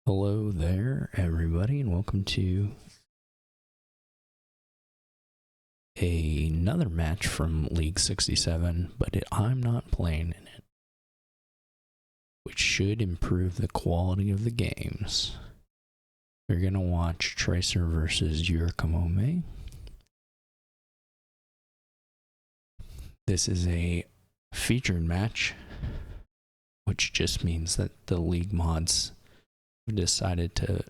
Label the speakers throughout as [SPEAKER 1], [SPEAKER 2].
[SPEAKER 1] Hello there, everybody, and welcome to another match from League 67, but I'm not playing in it, which should improve the quality of the games. We're going to watch Tracer versus yurikamome. This is a featured match, which just means that the League mods decided to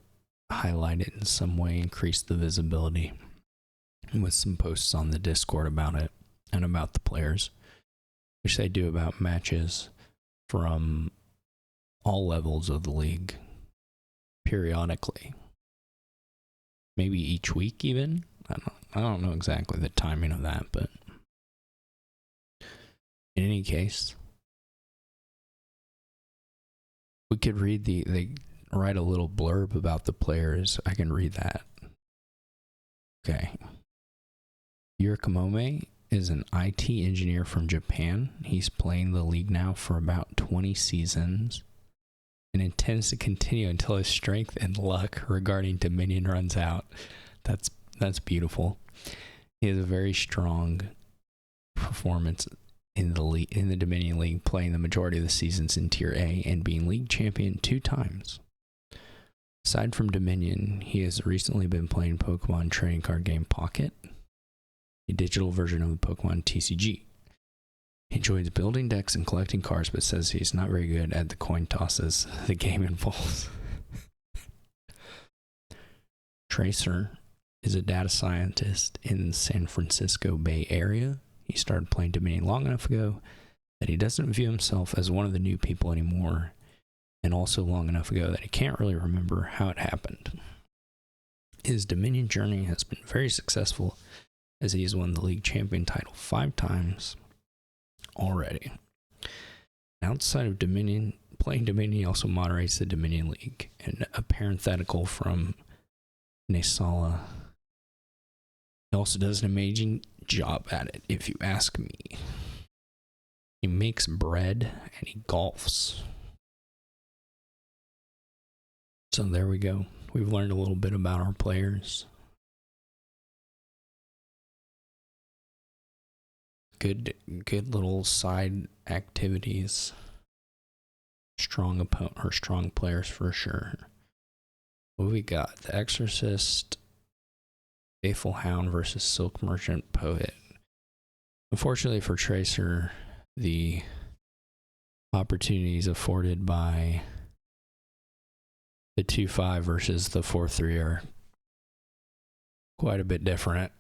[SPEAKER 1] highlight it in some way, increase the visibility with some posts on the Discord about it and about the players, which they do about matches from all levels of the league periodically, maybe each week even. I don't know exactly the timing of that, but in any case, we could read they write a little blurb about the players. I can read that. Okay. Yurikamome is an IT engineer from Japan. He's playing the league now for about 20 seasons and intends to continue until his strength and luck regarding Dominion runs out. That's beautiful. He has a very strong performance in the Dominion League, playing the majority of the seasons in Tier A and being league champion 2 times. Aside from Dominion, he has recently been playing Pokemon trading card game Pocket, a digital version of the Pokemon TCG. He enjoys building decks and collecting cards, but says he's not very good at the coin tosses the game involves. Tracer is a data scientist in the San Francisco Bay Area. He started playing Dominion long enough ago that he doesn't view himself as one of the new people anymore, and also long enough ago that he can't really remember how it happened. His Dominion journey has been very successful, as he has won the league champion title 5 times already. Outside of Dominion, playing Dominion, he also moderates the Dominion League. And a parenthetical from Nesala. He also does an amazing job at it, if you ask me. He makes bread and he golfs. So there we go. We've learned a little bit about our players. Good little side activities. Strong opponent or strong players for sure. What we got? The Exorcist, Faithful Hound versus Silk Merchant Poet. Unfortunately for Tracer, the opportunities afforded by the 2-5 versus the 4-3 are quite a bit different.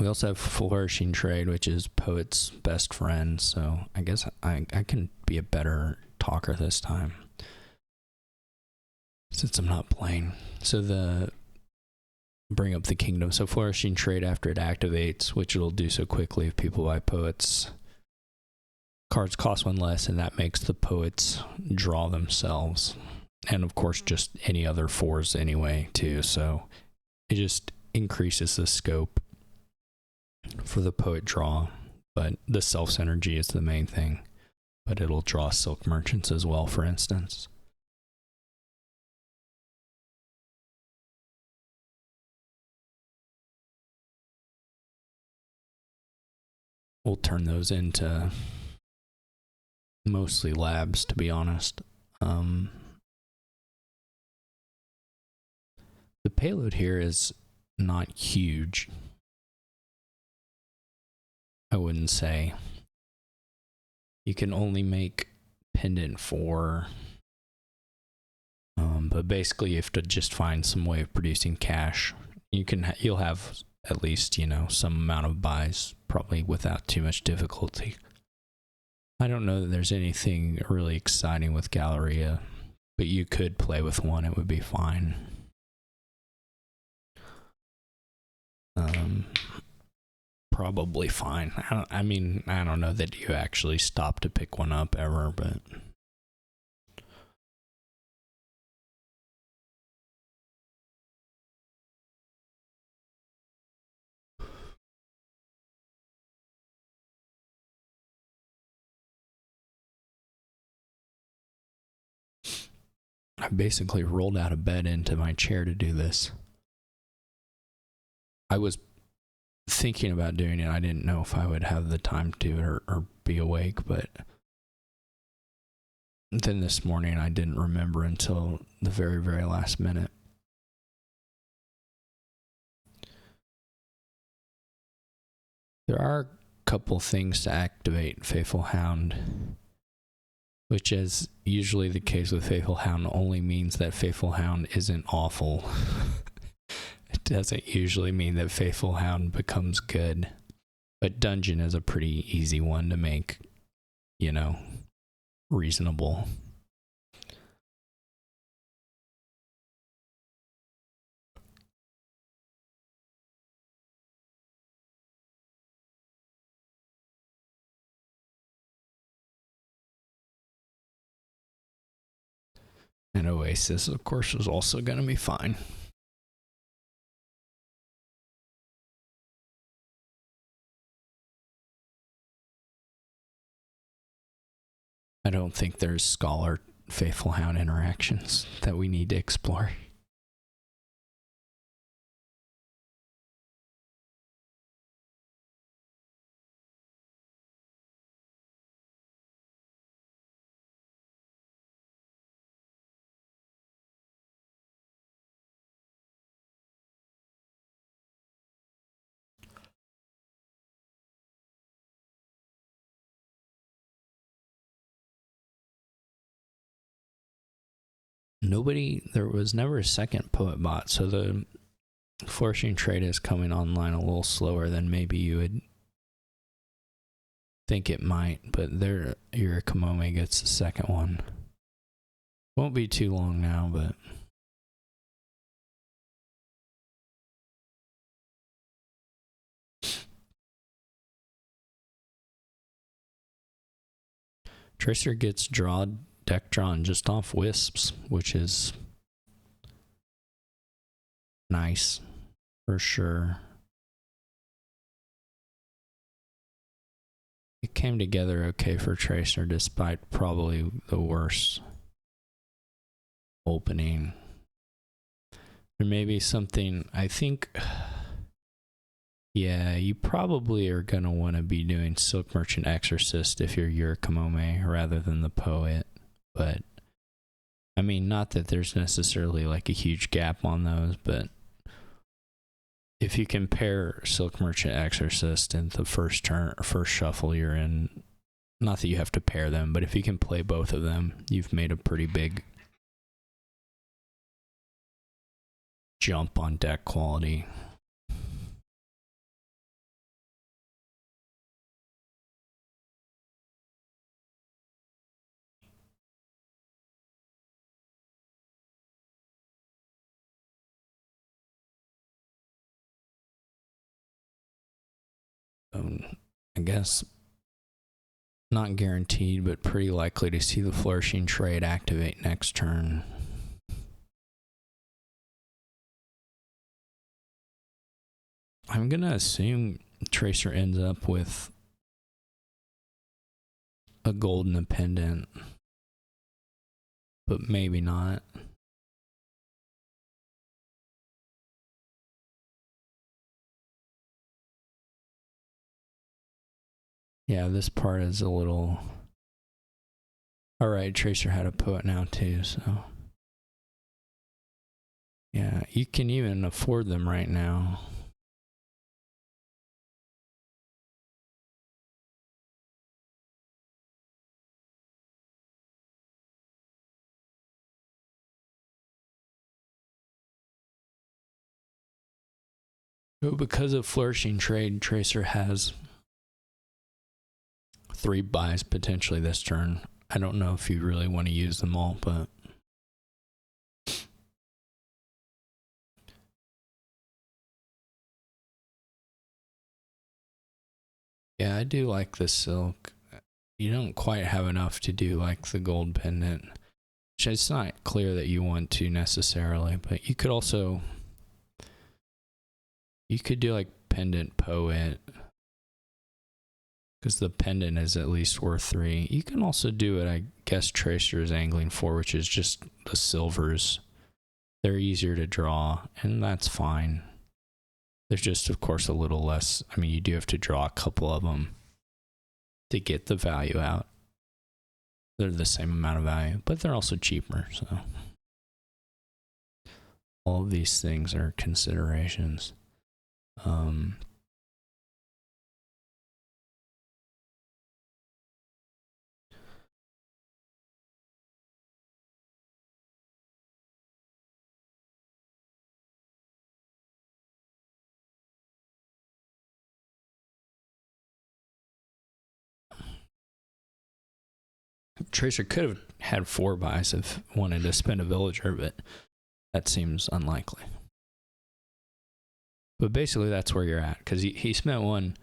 [SPEAKER 1] We also have Flourishing Trade, which is Poet's best friend, so I guess I can be a better talker this time, since I'm not playing. So the bring up the kingdom. So Flourishing Trade, after it activates, which it'll do so quickly if people buy Poets, cards cost 1 less, and that makes the Poets draw themselves. And of course, just any other 4s anyway, too. So it just increases the scope for the Poet draw, but the self synergy is the main thing. But it'll draw Silk Merchants as well, for instance. We'll turn those into mostly labs, to be honest. The payload here is not huge, I wouldn't say. You can only make pendant 4, but basically you have to just find some way of producing cash. You'll have at least, some amount of buys, probably without too much difficulty. I don't know that there's anything really exciting with Galleria, but you could play with one, it would be fine. Probably fine. I don't know that you actually stop to pick one up ever, but I basically rolled out of bed into my chair to do this. I was thinking about doing it. I didn't know if I would have the time to do it or be awake, but then this morning I didn't remember until the very, very last minute. There are a couple things to activate Faithful Hound, which is usually the case with Faithful Hound only means that Faithful Hound isn't awful. It doesn't usually mean that Faithful Hound becomes good. But Dungeon is a pretty easy one to make, reasonable. And Oasis, of course, is also going to be fine. I don't think there's Scholar Faithful Hound interactions that we need to explore. There was never a second Poet bot, so the Flourishing Trade is coming online a little slower than maybe you would think it might, but there yurikamome gets the second one. Won't be too long now, but Tracer gets deck drawn just off Wisps, which is nice for sure. It came together okay for Tracer despite probably the worst opening. There may be something, I think, yeah, you probably are going to want to be doing Silk Merchant Exorcist if you're yurikamome rather than the Poet. But, I mean, not that there's necessarily like a huge gap on those, but if you compare Silk Merchant Exorcist in the first shuffle you're in, not that you have to pair them, but if you can play both of them, you've made a pretty big jump on deck quality. I guess not guaranteed, but pretty likely to see the Flourishing Trade activate next turn. I'm going to assume Tracer ends up with a golden pendant, but maybe not. Yeah, this part is a little... Alright, Tracer had a Poet now too, so... Yeah, you can even afford them right now. But because of Flourishing Trade, Tracer has 3 buys potentially this turn. I don't know if you really want to use them all, but... Yeah, I do like the silk. You don't quite have enough to do like the gold pendant. Which it's not clear that you want to necessarily, but you could also... You could do like pendant Poet. because the pendant is at least worth 3. You can also do it, I guess Tracer is angling for, which is just the silvers. They're easier to draw, and that's fine. There's just, of course, a little less. I mean, you do have to draw a couple of them to get the value out. They're the same amount of value, but they're also cheaper, so all of these things are considerations. Tracer could have had 4 buys if wanted to spend a villager, but that seems unlikely. But basically, that's where you're at, because he spent 1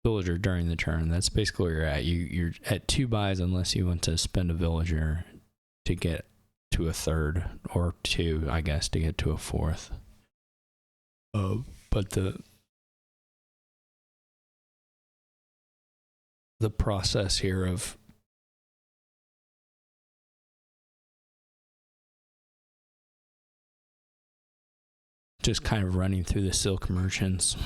[SPEAKER 1] villager during the turn. That's basically where you're at. You're at 2 buys unless you want to spend a villager to get to a 3rd, or 2, I guess, to get to a 4th. But the process here of just kind of running through the silk merchants,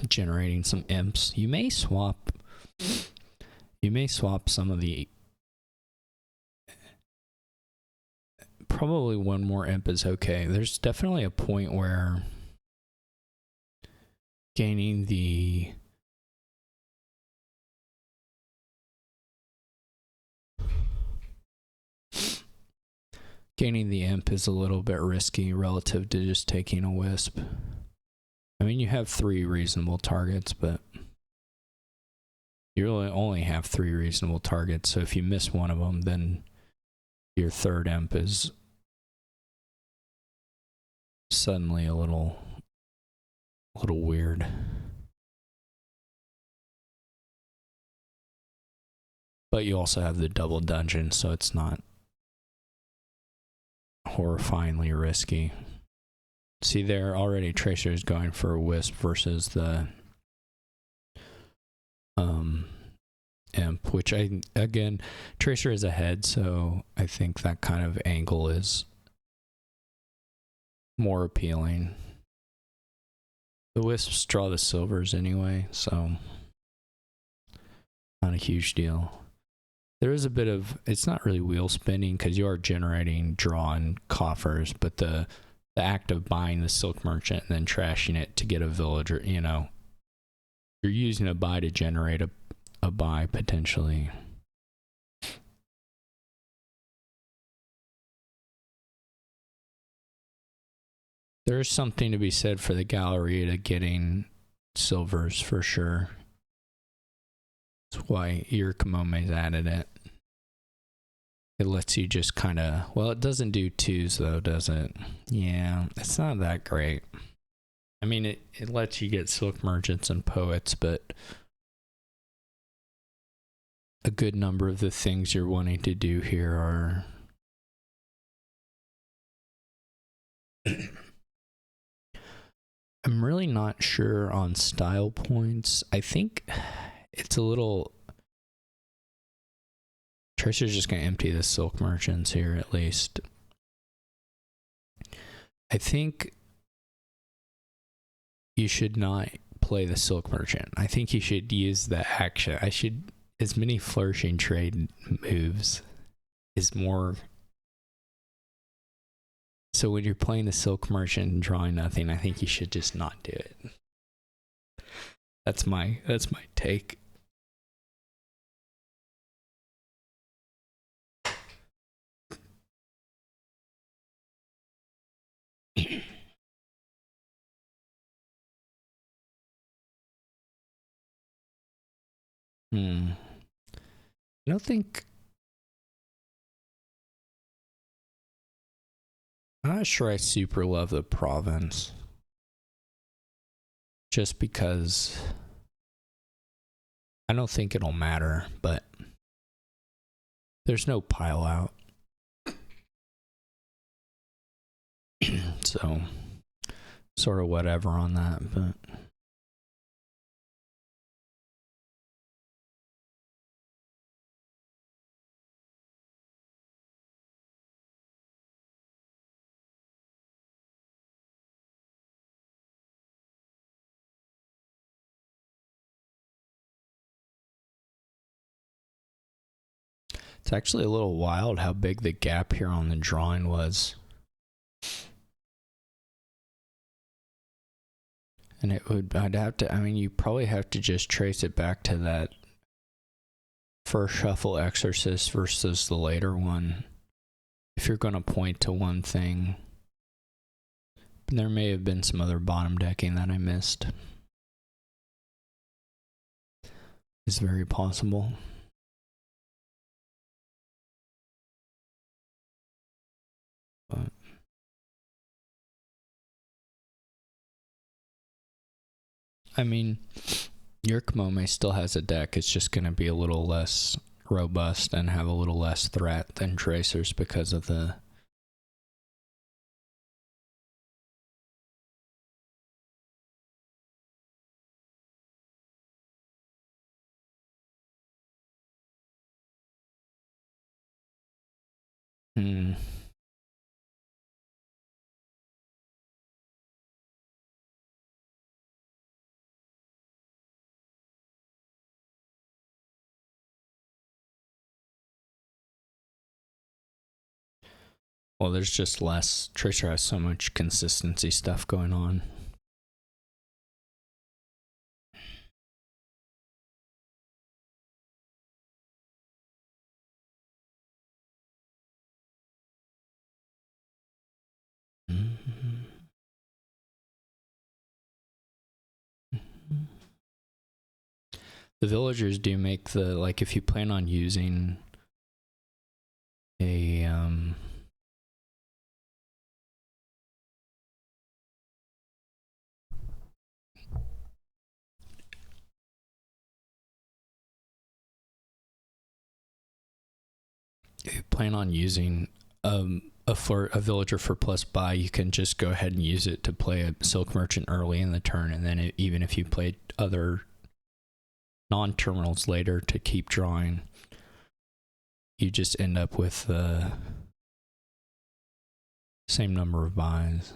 [SPEAKER 1] generating some imps. You may swap some of the, probably 1 more imp is okay. There's definitely a point where gaining the imp is a little bit risky relative to just taking a wisp. I mean, you have 3 reasonable targets, but you really only have 3 reasonable targets, so if you miss one of them, then your 3rd imp is suddenly a little weird. But you also have the double dungeon, so it's not horrifyingly risky. See there, already Tracer is going for a wisp versus the imp, which again, Tracer is ahead, so I think that kind of angle is more appealing. The wisps draw the silvers anyway, so not a huge deal. There is a bit of, it's not really wheel spinning because you are generating drawn coffers, but the act of buying the silk merchant and then trashing it to get a villager, you know, you're using a buy to generate a buy potentially. There's something to be said for the Galleria getting silvers for sure. That's why Yurikamome's added it. It lets you just kind of, well, it doesn't do 2s though, does it? Yeah, it's not that great. I mean, it lets you get silk merchants and poets, but a good number of the things you're wanting to do here are I'm really not sure on style points. I think it's a little, Tracer's just going to empty the silk merchants here at least. I think you should not play the silk merchant. I think you should use the action. As many flourishing trade moves is more. So when you're playing the silk merchant and drawing nothing, I think you should just not do it. That's my take. I don't think, I'm not sure I super love the province. Just because I don't think it'll matter, but there's no pile out. So, sort of whatever on that, but It's actually a little wild how big the gap here on the drawing was. And you probably have to just trace it back to that first shuffle exorcist versus the later one. If you're going to point to one thing. But there may have been some other bottom decking that I missed. It's very possible. But I mean, Yurikamome still has a deck. It's just going to be a little less robust and have a little less threat than Tracers because of the Well, there's just less. Tracer has so much consistency stuff going on. The villagers do make the, like, if you plan on using a if you plan on using a villager for plus buy, you can just go ahead and use it to play a Silk Merchant early in the turn, and then even if you played other non-terminals later to keep drawing, you just end up with the same number of buys.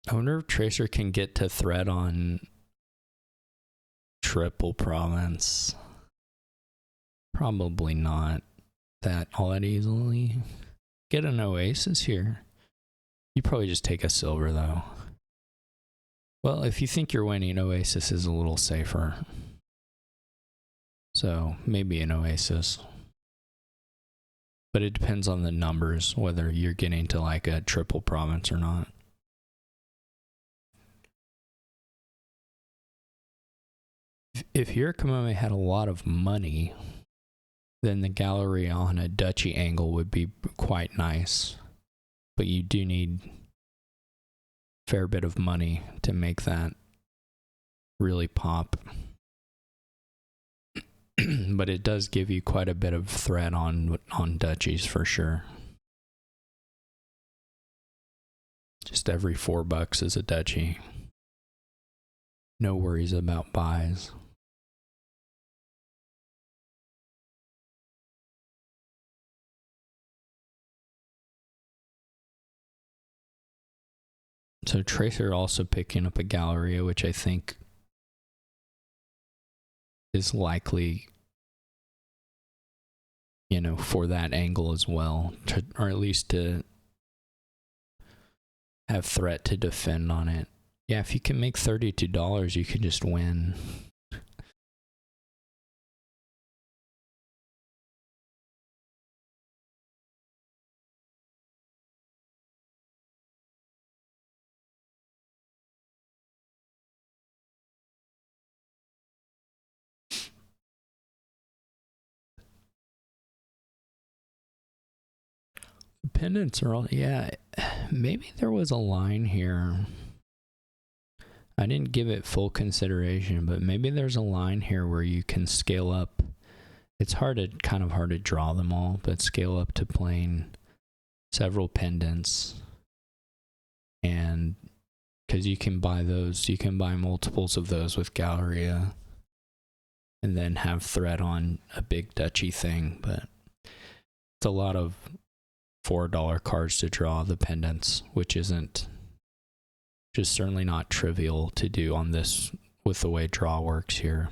[SPEAKER 1] I wonder if Tracer can get to threat on triple province. Probably not all that easily. Get an Oasis here. You probably just take a silver though. Well, if you think you're winning, Oasis is a little safer. So maybe an Oasis. But it depends on the numbers, whether you're getting to like a triple province or not. If Yurikamome had a lot of money, then the gallery on a duchy angle would be quite nice. But you do need a fair bit of money to make that really pop. But it does give you quite a bit of threat on duchies for sure. Just every $4 is a duchy. No worries about buys. So Tracer also picking up a Galleria, which I think is likely, you know, for that angle as well, or at least to have threat to defend on it. Yeah, if you can make $32, you can just win. Pendants are all, yeah, maybe there was a line here. I didn't give it full consideration, but maybe there's a line here where you can scale up. It's kind of hard to draw them all, but scale up to playing several pendants. And because you can buy those, you can buy multiples of those with Galleria and then have threat on a big duchy thing, but it's a lot of $4 cards to draw the pendants, which isn't just certainly not trivial to do on this with the way draw works here.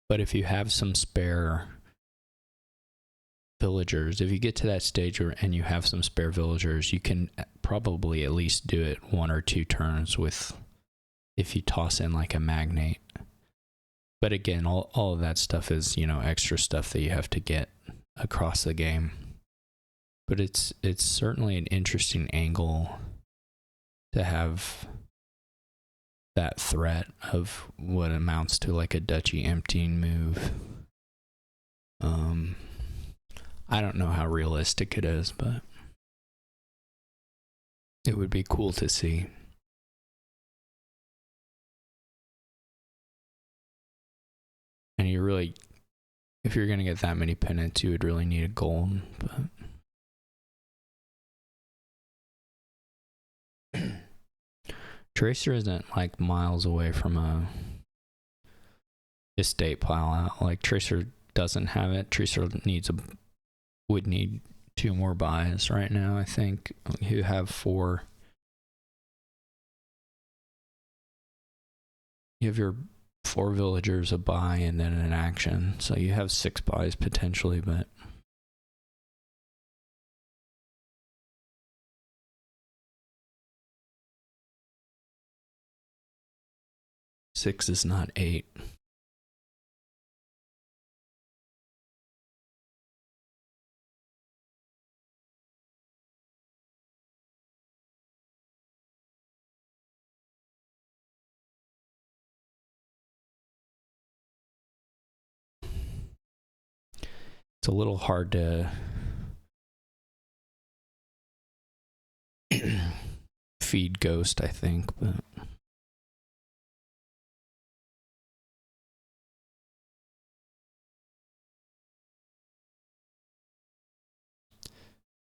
[SPEAKER 1] But if you have some spare villagers, if you get to that stage and you have some spare villagers, you can probably at least do it 1 or 2 turns with, if you toss in like a magnate. But again, all of that stuff is, you know, extra stuff that you have to get across the game. But it's certainly an interesting angle to have that threat of what amounts to like a duchy emptying move. I don't know how realistic it is, but it would be cool to see. And you really, if you're going to get that many pendants, you would really need a gold, but Tracer isn't like miles away from a estate pile out. Like Tracer doesn't have it. Tracer would need 2 more buys right now, I think. You have 4. You have your 4 villagers, a buy, and then an action. So you have 6 buys potentially, but six is not 8. It's a little hard to feed Ghost, I think, but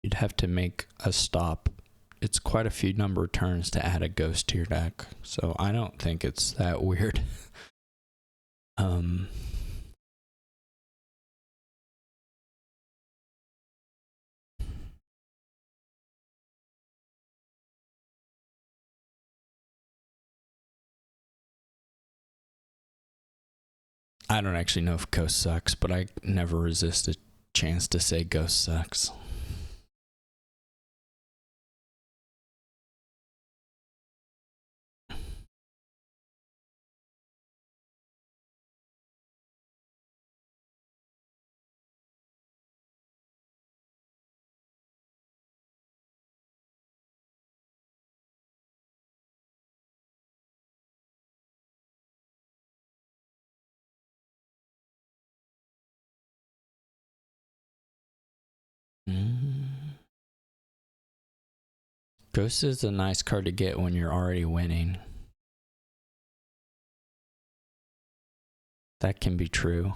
[SPEAKER 1] you'd have to make a stop. It's quite a few number of turns to add a Ghost to your deck, so I don't think it's that weird. I don't actually know if Ghost sucks, but I never resist a chance to say Ghost sucks. Ghost is a nice card to get when you're already winning. That can be true.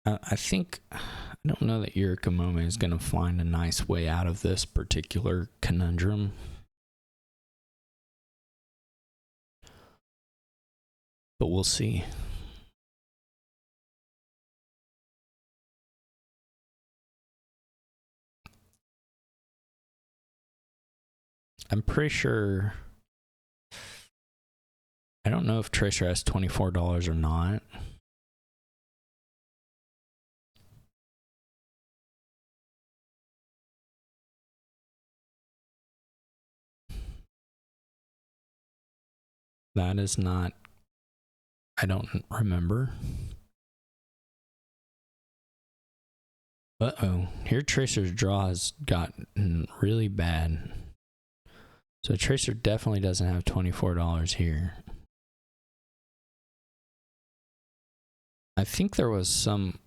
[SPEAKER 1] I think, I don't know that yurikamome is going to find a nice way out of this particular conundrum. But we'll see. I'm pretty sure, I don't know if Tracer has $24 or not. That is not, I don't remember. Uh-oh, here Tracer's draw has gotten really bad. So Tracer definitely doesn't have $24 here. I think there was some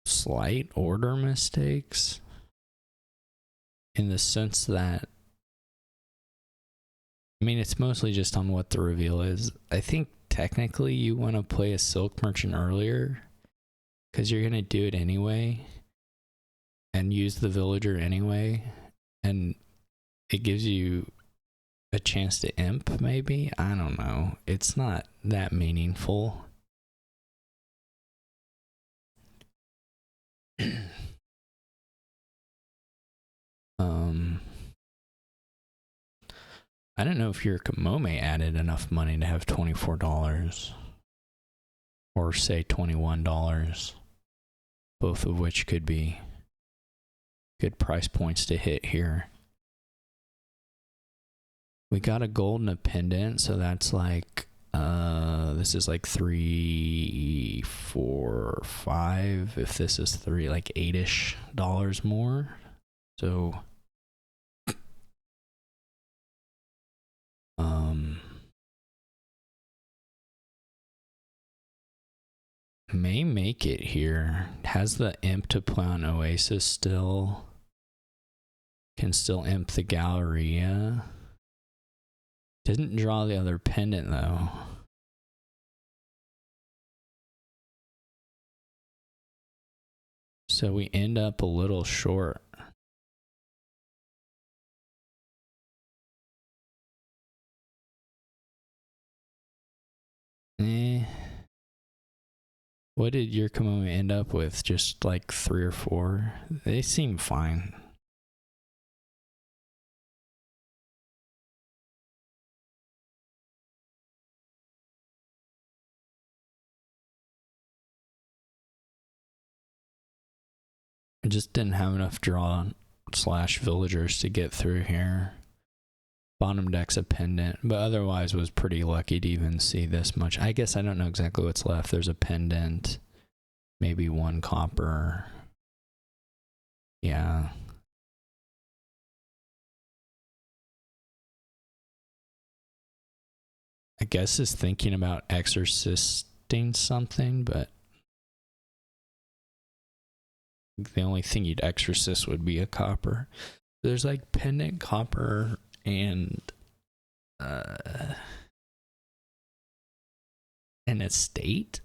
[SPEAKER 1] slight order mistakes in the sense that, I mean, it's mostly just on what the reveal is. I think technically you want to play a Silk Merchant earlier because you're going to do it anyway and use the villager anyway, and it gives you a chance to imp, maybe? I don't know. It's not that meaningful. I don't know if yurikamome added enough money to have $24 or say $21, both of which could be good price points to hit here. We got a gold and a pendant, so that's like this is like 3, 4, 5. If this is 3, like $8-ish more. So may make it here. Has the imp to play on Oasis still. Can still imp the Galleria. Didn't draw the other pendant though. So we end up a little short. What did yurikamome end up with? Just like 3 or 4? They seem fine. I just didn't have enough draw / villagers to get through here. Bottom deck's a pendant, but otherwise was pretty lucky to even see this much. I guess I don't know exactly what's left. There's a pendant, maybe 1 copper. Yeah. I guess is thinking about exorcisting something, but the only thing you'd exorcist would be a copper. There's like pendant, copper, and an estate.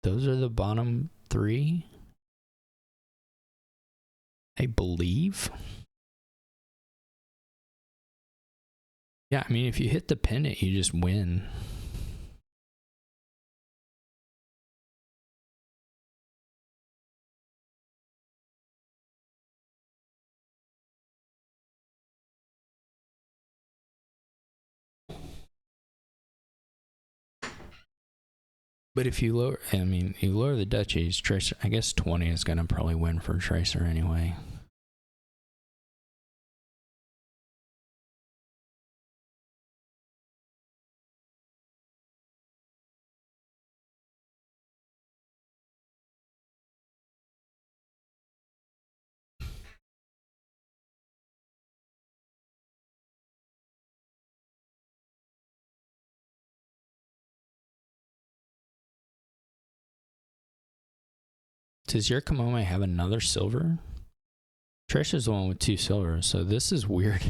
[SPEAKER 1] Those are the bottom 3, I believe. Yeah, I mean, if you hit the pendant, you just win. But if you lower, I mean, you lower the duchies, Tracer, I guess 20 is going to probably win for Tracer anyway. Does yurikamome have another silver? Trish is the one with 2 silvers, so this is weird.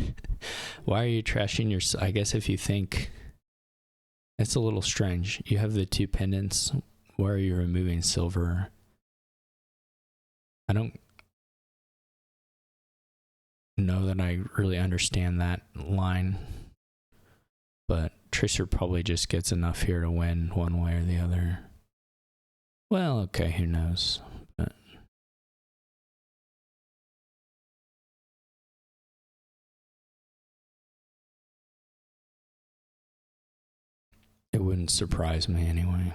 [SPEAKER 1] Why are you trashing your... I guess if you think... It's a little strange. You have the 2 pendants. Why are you removing silver? I don't know that I really understand that line. But Trisher probably just gets enough here to win one way or the other. Well, okay, who knows? But it wouldn't surprise me anyway.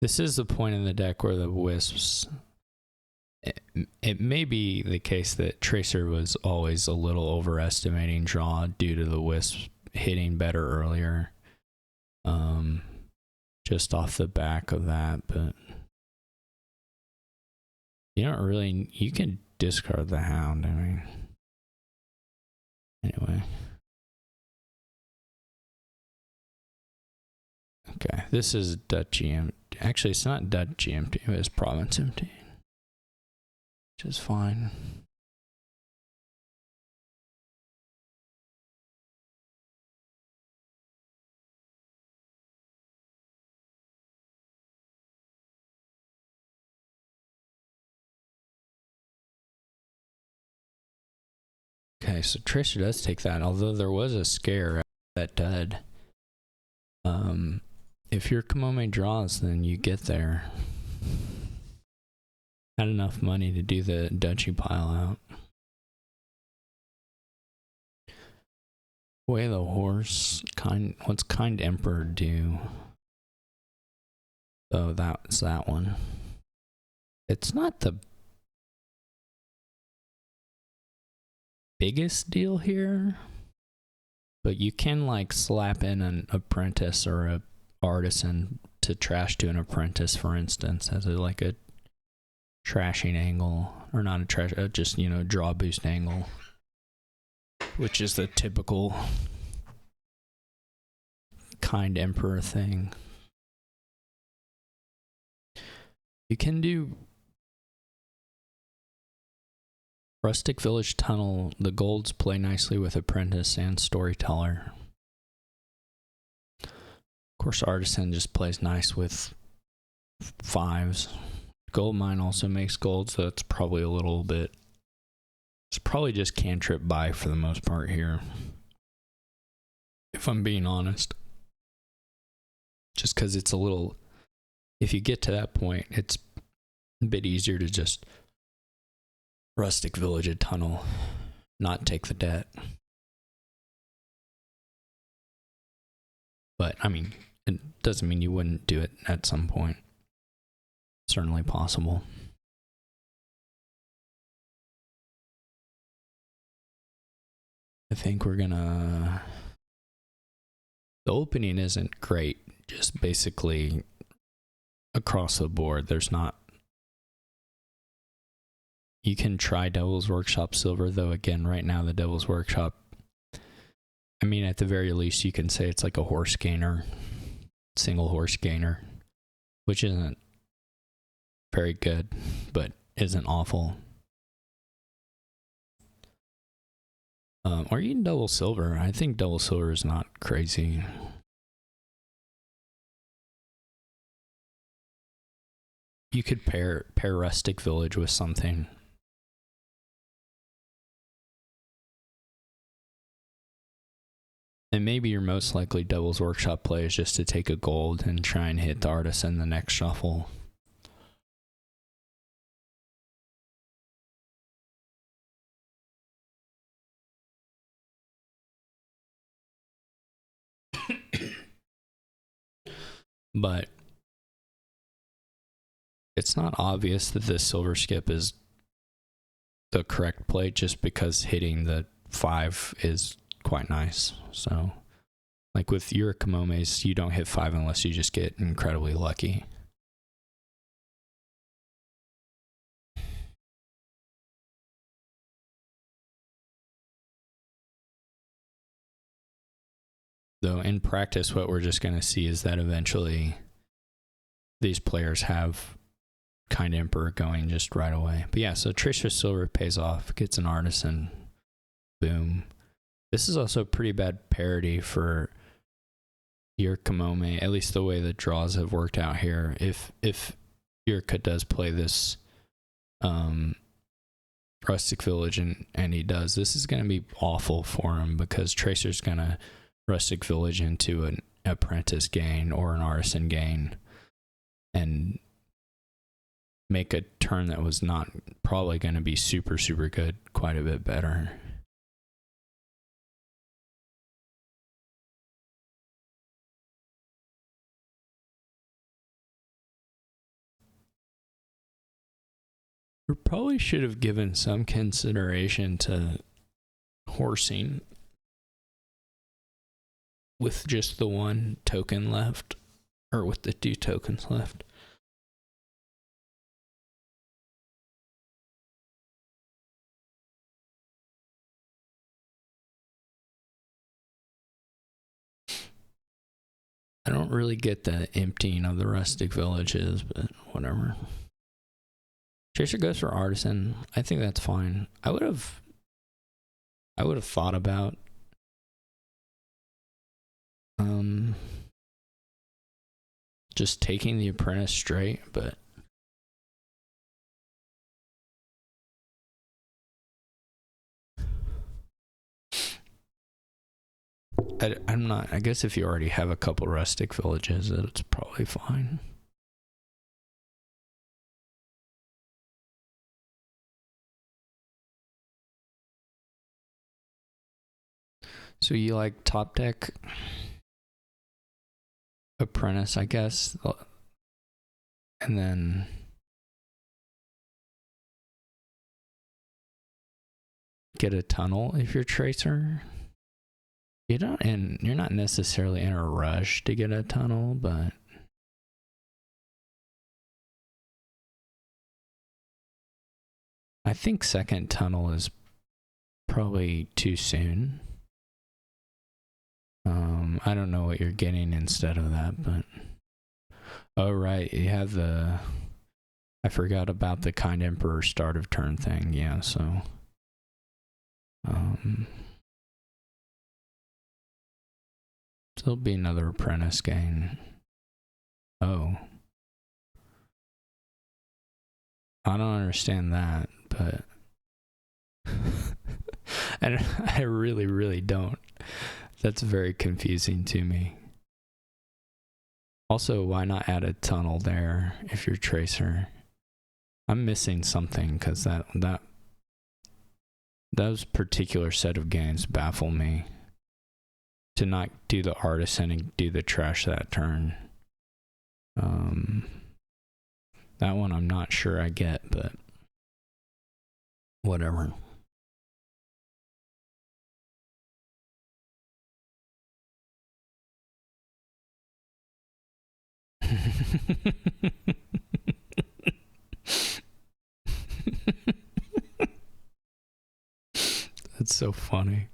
[SPEAKER 1] This is the point in the deck where the wisps... It may be the case that Tracer was always a little overestimating draw due to the wisps hitting better earlier. Just off the back of that, but you don't really... You can discard the hound, I mean... Anyway. Okay, this is Duchy empty. Actually, it's not Duchy empty, it's Province empty. Which is fine. Okay, so Trisha does take that, although there was a scare that dud. If your Kamome draws, then you get there. Had enough money to do the Duchy pile out. Way the horse, what's kind emperor do? Oh, that's that one. It's not the biggest deal here, but you can like slap in an apprentice or a artisan to trash to an apprentice, for instance, as like a trashing angle, or not a trash, just, you know, draw boost angle, which is the typical kind emperor thing. You can do rustic village tunnel. The golds play nicely with apprentice and storyteller. Of course, artisan just plays nice with 5s. Gold mine also makes gold, so it's probably a little bit. It's probably just cantrip buy for the most part here, if I'm being honest. Just because it's a little. If you get to that point, it's a bit easier to just rustic village a tunnel, not take the debt. But I mean, it doesn't mean you wouldn't do it at some point. Certainly possible. I think we're gonna. The opening isn't great, just basically across the board. There's not. You can try Devil's Workshop Silver, though, again, right now, the Devil's Workshop, I mean, at the very least, you can say it's like a horse gainer, single horse gainer, which isn't very good, but isn't awful. Or even Double Silver. I think Double Silver is not crazy. You could pair Rustic Village with something. And maybe your most likely Devil's Workshop play is just to take a gold and try and hit the artisan the next shuffle. But it's not obvious that the silver skip is the correct play just because hitting the 5 is quite nice. So, like with yurikamomes, you don't hit 5 unless you just get incredibly lucky. Though in practice, what we're just going to see is that eventually these players have kind emperor going just right away. But yeah, so Tracer Silver pays off, gets an artisan, boom. This is also pretty bad parity for yurikamome, at least the way the draws have worked out here. If Yurika does play this Rustic Village and he does, this is going to be awful for him because Tracer's going to Rustic Village into an apprentice gain or an artisan gain and make a turn that was not probably going to be super, super good quite a bit better. We probably should have given some consideration to horsing with just the 1 token left, or with the 2 tokens left. I don't really get the emptying of the rustic villages, but whatever. Tracer goes for artisan. I think that's fine. I would have thought about just taking the apprentice straight, but I'm not. I guess if you already have a couple rustic villages, it's probably fine. So you like top deck apprentice, I guess, and then get a tunnel if you're tracer. You're not necessarily in a rush to get a tunnel, but I think second tunnel is probably too soon. I don't know what you're getting instead of that, but oh right, you have the, I forgot about the Kind Emperor start of turn thing. Yeah, so there'll be another apprentice gain. Oh, I don't understand that, but I really don't. That's very confusing to me. Also, why not add a tunnel there if you're tracer? I'm missing something because those particular set of gains baffle me. To not do the artisan and do the trash that turn. That one I'm not sure I get, but whatever. That's so funny.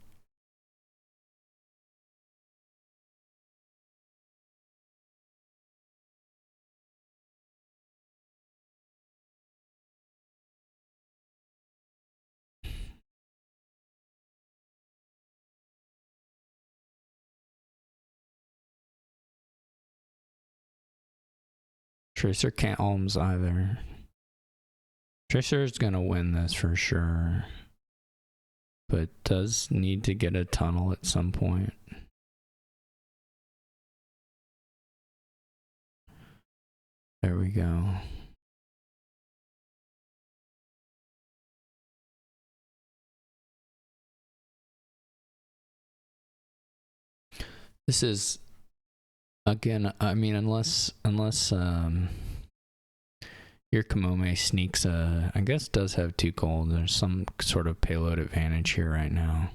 [SPEAKER 1] Tracer can't alms either. Tracer is gonna win this for sure, but does need to get a tunnel at some point. There we go. This is, again, I mean, unless yurikamome sneaks I guess does have 2 gold. There's some sort of payload advantage here right now.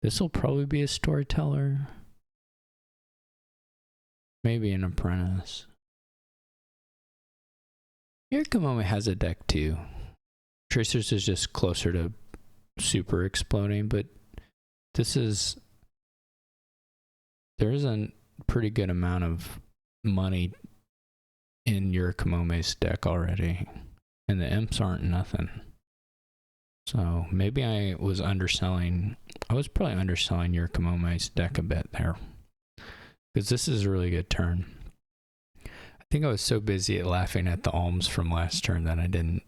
[SPEAKER 1] This will probably be a storyteller. Maybe an apprentice. Yurikamome has a deck too. Tracers is just closer to super exploding, but there's a pretty good amount of money in Yurikamome's deck already, and the imps aren't nothing. So maybe I was underselling. I was probably underselling Yurikamome's deck a bit there, because this is a really good turn. I think I was so busy at laughing at the alms from last turn that I didn't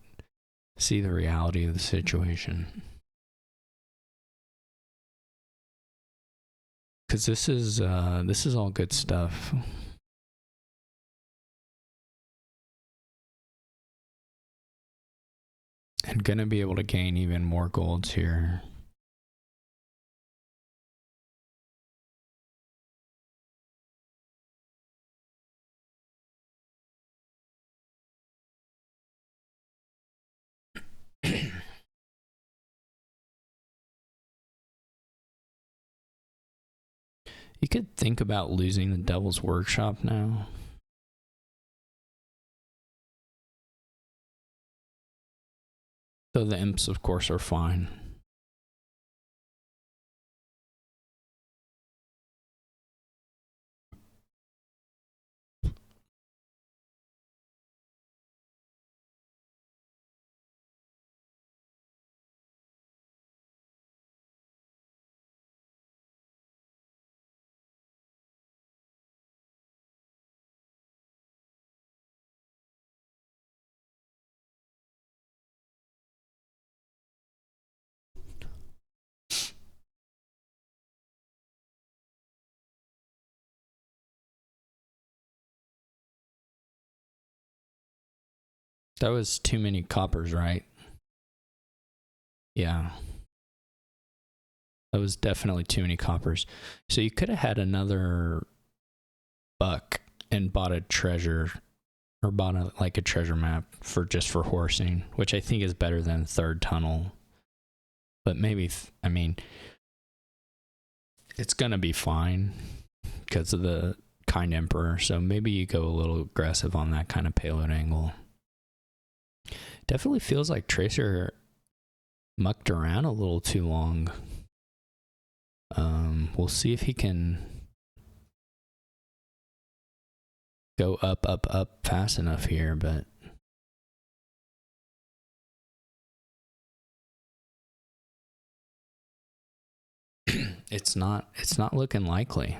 [SPEAKER 1] see the reality of the situation. Because this is all good stuff. And gonna be able to gain even more golds here. You could think about losing the Devil's Workshop now. Though the imps, of course, are fine. That was too many coppers, right? Yeah. That was definitely too many coppers. So you could have had another buck and bought a treasure, or bought a treasure map for horsing, which I think is better than third tunnel. But maybe, I mean, it's gonna be fine because of the kind emperor. So maybe you go a little aggressive on that kind of payload angle. Definitely feels like Tracer mucked around a little too long. We'll see if he can go up fast enough here, but it's not looking likely.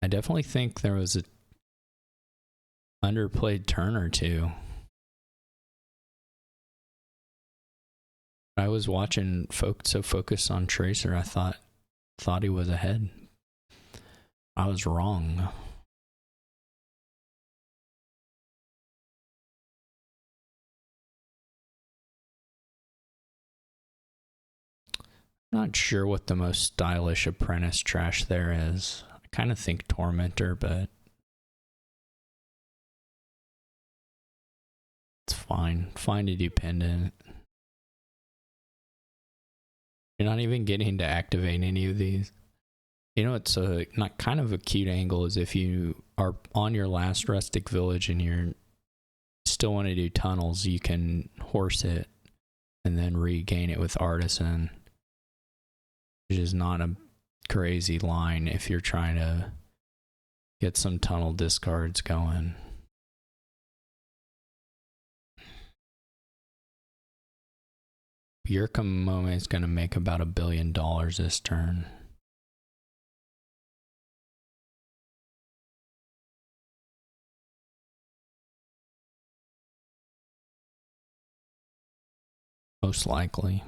[SPEAKER 1] I definitely think there was a underplayed turn or two. I was watching so focused on Tracer, I thought he was ahead. I was wrong. Not sure what the most stylish apprentice trash there is. I kind of think Tormentor, but it's fine. Fine to do pendant. You're not even getting to activate any of these. You know, it's not kind of a cute angle is if you are on your last rustic village and you're still want to do tunnels, you can horse it and then regain it with artisan, which is not a crazy line if you're trying to get some tunnel discards going. Yurikamome is going to make about $1 billion this turn. Most likely.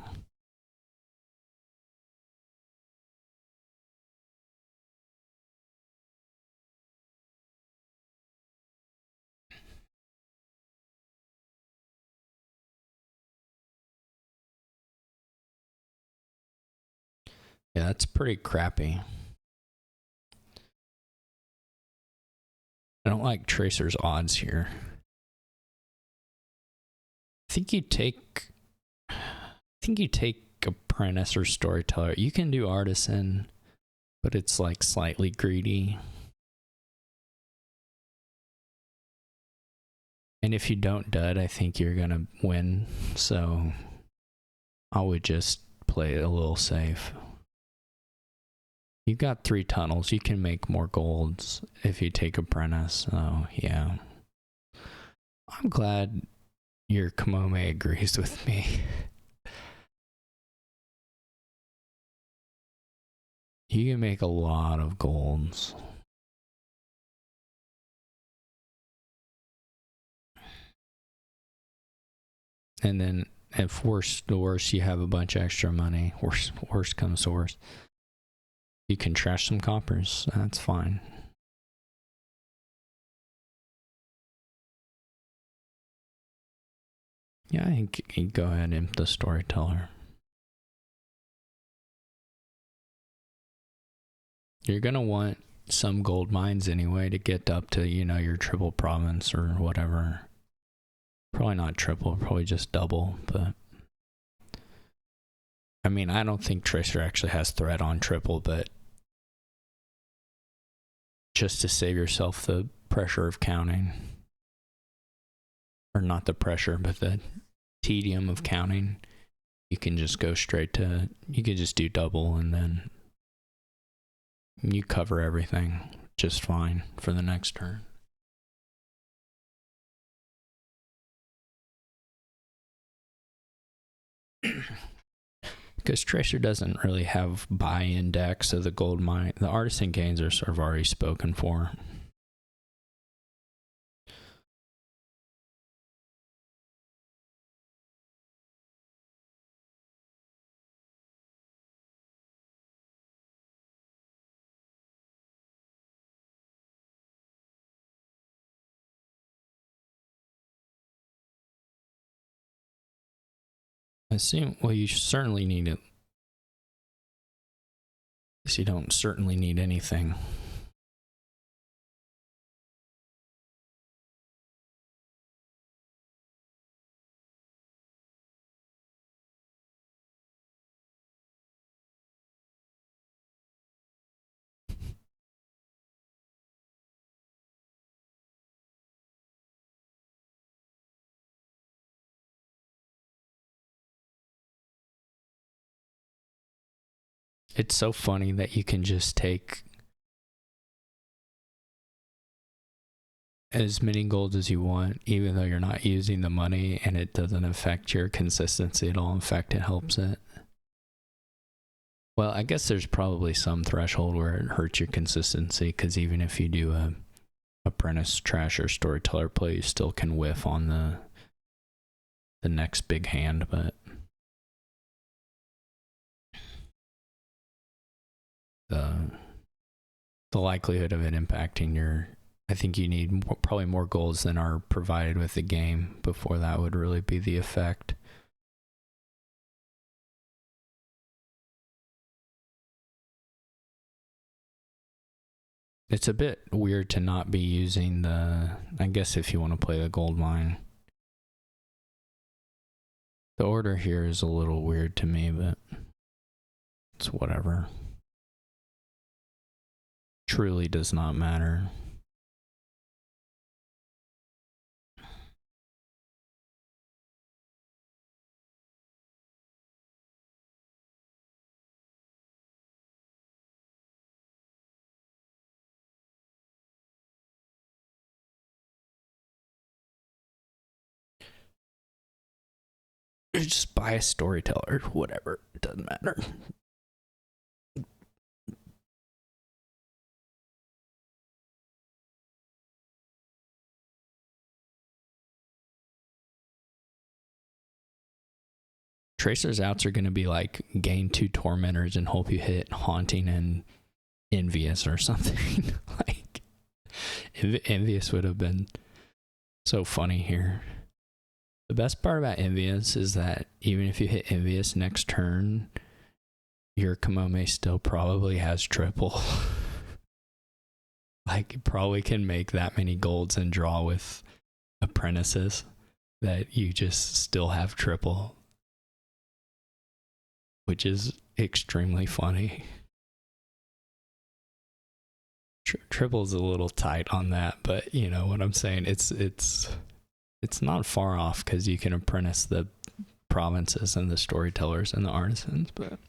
[SPEAKER 1] Yeah, that's pretty crappy. I don't like Tracer's odds here. I think you take apprentice or storyteller. You can do artisan, but it's like slightly greedy. And if you don't dud, I think you're gonna win. So I would just play it a little safe. You've got 3 tunnels. You can make more golds if you take apprentice. So yeah. I'm glad your Kamome agrees with me. You can make a lot of golds. And then if the worst, you have a bunch of extra money. Worst comes to worst. You can trash some coppers. That's fine. Yeah, I think you go ahead and imp the storyteller. You're going to want some gold mines anyway to get up to, your triple province or whatever. Probably not triple, probably just double, but I mean, I don't think Tracer actually has threat on triple, but just to save yourself the pressure of counting, or not the pressure, but the tedium of counting, you can just go you can just do double and then you cover everything just fine for the next turn. Because Tracer doesn't really have buy-in decks, so the gold mine, the artisan gains are sort of already spoken for. I assume, well, you certainly need it. So you don't certainly need anything. It's so funny that you can just take as many golds as you want, even though you're not using the money, and it doesn't affect your consistency at all. In fact, it helps it. Well, I guess there's probably some threshold where it hurts your consistency, because even if you do a apprentice, trash, or storyteller play, you still can whiff on the next big hand, but the likelihood of it impacting your, I think you need probably more goals than are provided with the game before that would really be the effect. It's a bit weird to not be using the, I guess if you want to play the gold mine. The order here is a little weird to me, but it's whatever. Truly does not matter. Just buy a storyteller, whatever, it doesn't matter. Tracer's outs are going to be like gain 2 tormentors and hope you hit haunting and envious or something. Like envious would have been so funny here. The best part about envious is that even if you hit envious next turn, your yurikamome still probably has triple. Like, you probably can make that many golds and draw with apprentices that you just still have triple, which is extremely funny. Triple's a little tight on that, but you know what I'm saying. It's not far off because you can apprentice the provinces and the storytellers and the artisans, but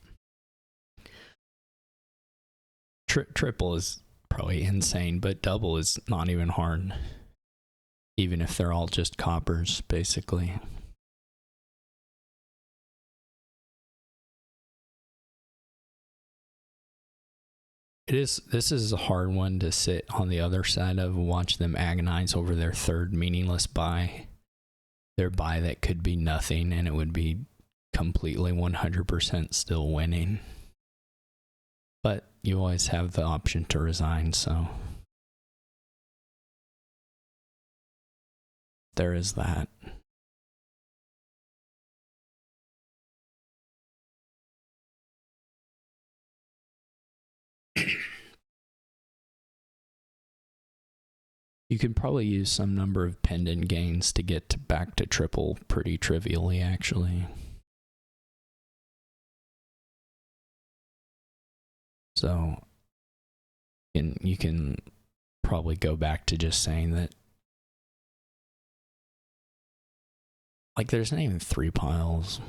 [SPEAKER 1] triple is probably insane, but double is not even hard, even if they're all just coppers, basically. This is a hard one to sit on the other side of, watch them agonize over their third meaningless buy. Their buy that could be nothing, and it would be completely 100% still winning. But you always have the option to resign, so there is that. You could probably use some number of pendant gains to get back to triple pretty trivially, actually. So you can probably go back to just saying that, like, there's not even 3 piles.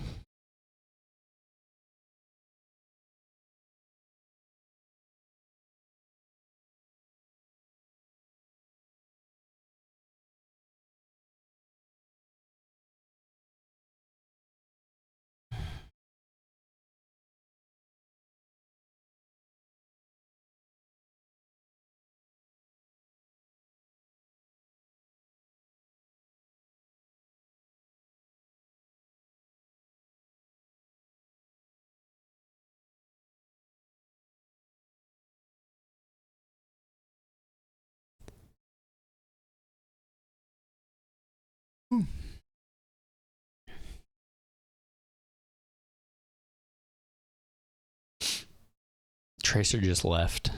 [SPEAKER 1] Tracer just left.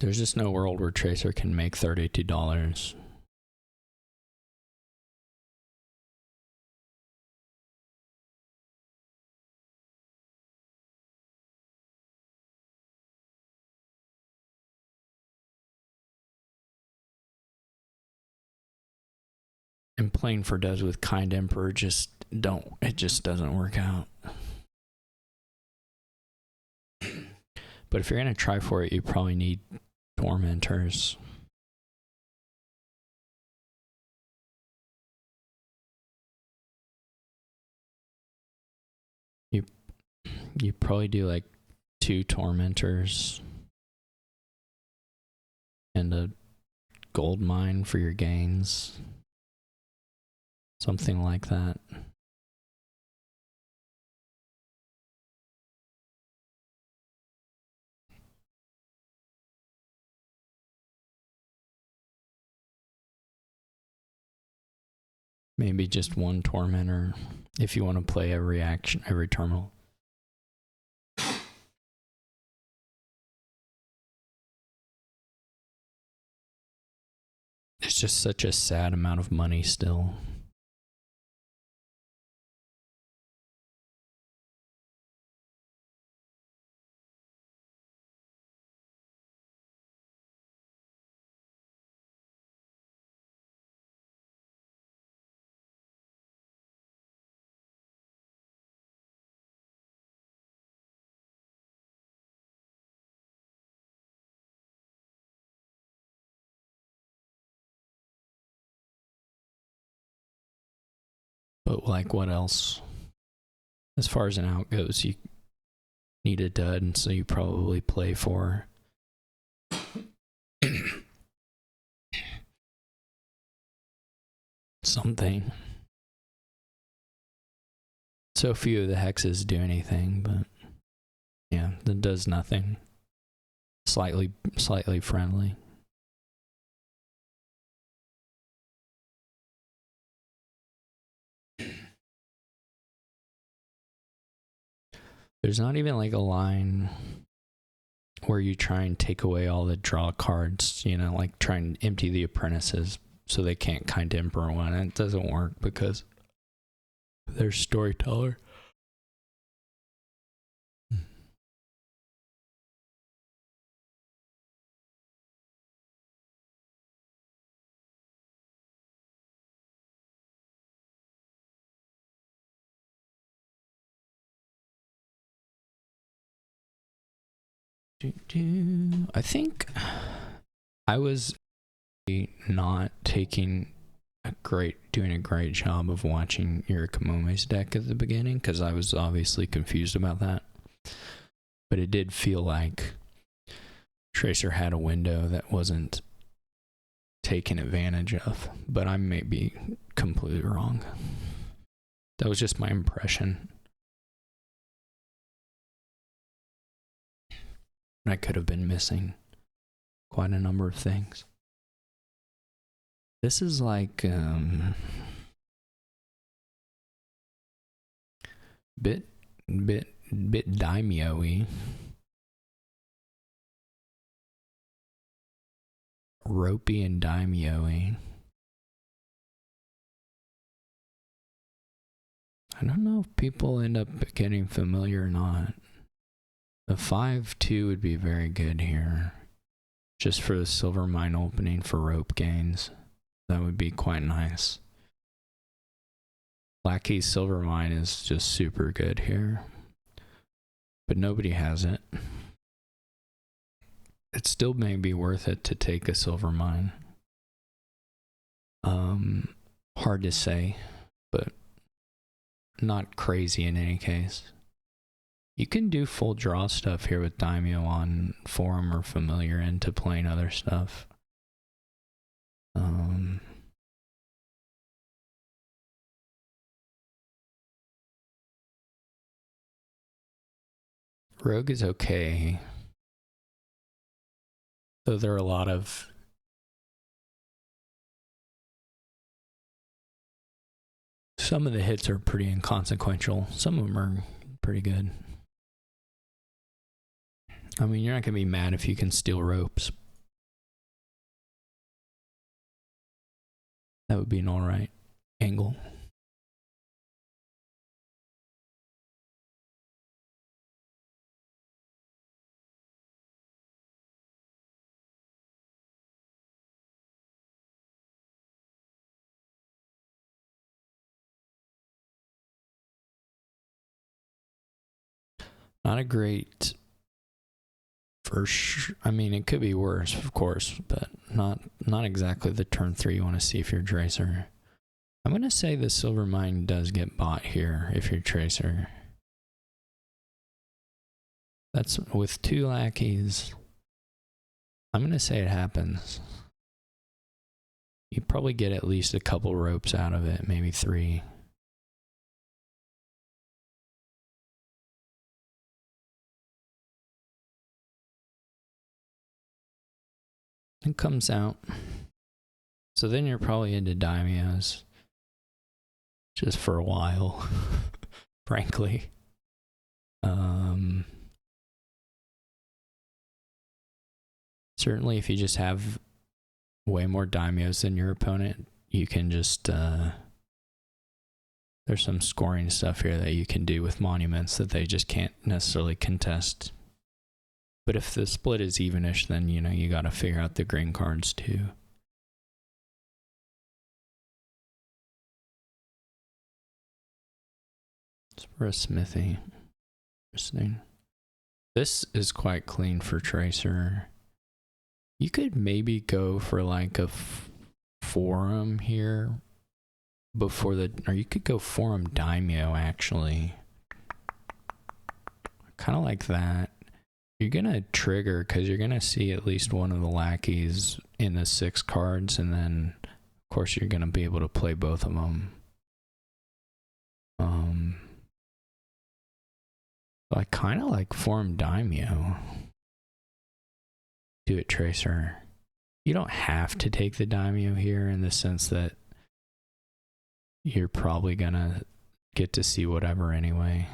[SPEAKER 1] There's just no world where Tracer can make $32. And playing for devs with Kind Emperor it just doesn't work out. But if you're gonna try for it, you probably need tormentors. You probably do like 2 tormentors and a gold mine for your gains. Something like that. Maybe just 1 tormentor if you want to play every terminal. It's just such a sad amount of money still. But like, what else? As far as an out goes, you need a dud, and so you probably play for something. So few of the hexes do anything, but yeah, that does nothing. Slightly friendly. There's not even like a line where you try and take away all the draw cards, you know, like try and empty the apprentices so they can't Kind Emperor one. It doesn't work because they're storyteller. I think I was not doing a great job of watching Yurikamome's deck at the beginning because I was obviously confused about that. But it did feel like Tracer had a window that wasn't taken advantage of, but I may be completely wrong. That was just my impression. I could have been missing quite a number of things. This is like bit daimyo-y. Ropey and daimyo-y. I don't know if people end up getting familiar or not. The 5-2 would be very good here. Just for the silver mine opening for rope gains. That would be quite nice. Black Key silver mine is just super good here. But nobody has it. It still may be worth it to take a silver mine. Hard to say, but not crazy in any case. You can do full draw stuff here with Daimyo on Forum or Familiar into playing other stuff. Rogue is okay. Though there are a lot of some of the hits are pretty inconsequential. Some of them are pretty good. I mean, you're not going to be mad if you can steal ropes. That would be an alright angle. Not a great I mean, it could be worse, of course, but not exactly the turn 3 you want to see if you're Tracer. I'm going to say the Silver Mine does get bought here if you're Tracer. That's with 2 lackeys. I'm going to say it happens. You probably get at least a couple ropes out of it, maybe 3. It comes out. So then you're probably into Daimyos. Just for a while, frankly. Certainly if you just have way more Daimyos than your opponent, you can just, there's some scoring stuff here that you can do with monuments that they just can't necessarily contest. But if the split is evenish, then, you know, you got to figure out the green cards too. It's for a smithy. Interesting. This is quite clean for Tracer. You could maybe go for like a Forum here before the, or you could go Forum Daimyo actually. Kind of like that. You're going to trigger because you're going to see at least one of the lackeys in the 6 cards, and then, of course, you're going to be able to play both of them. I kind of like Forum Daimyo. Do it, Tracer. You don't have to take the Daimyo here in the sense that you're probably going to get to see whatever anyway.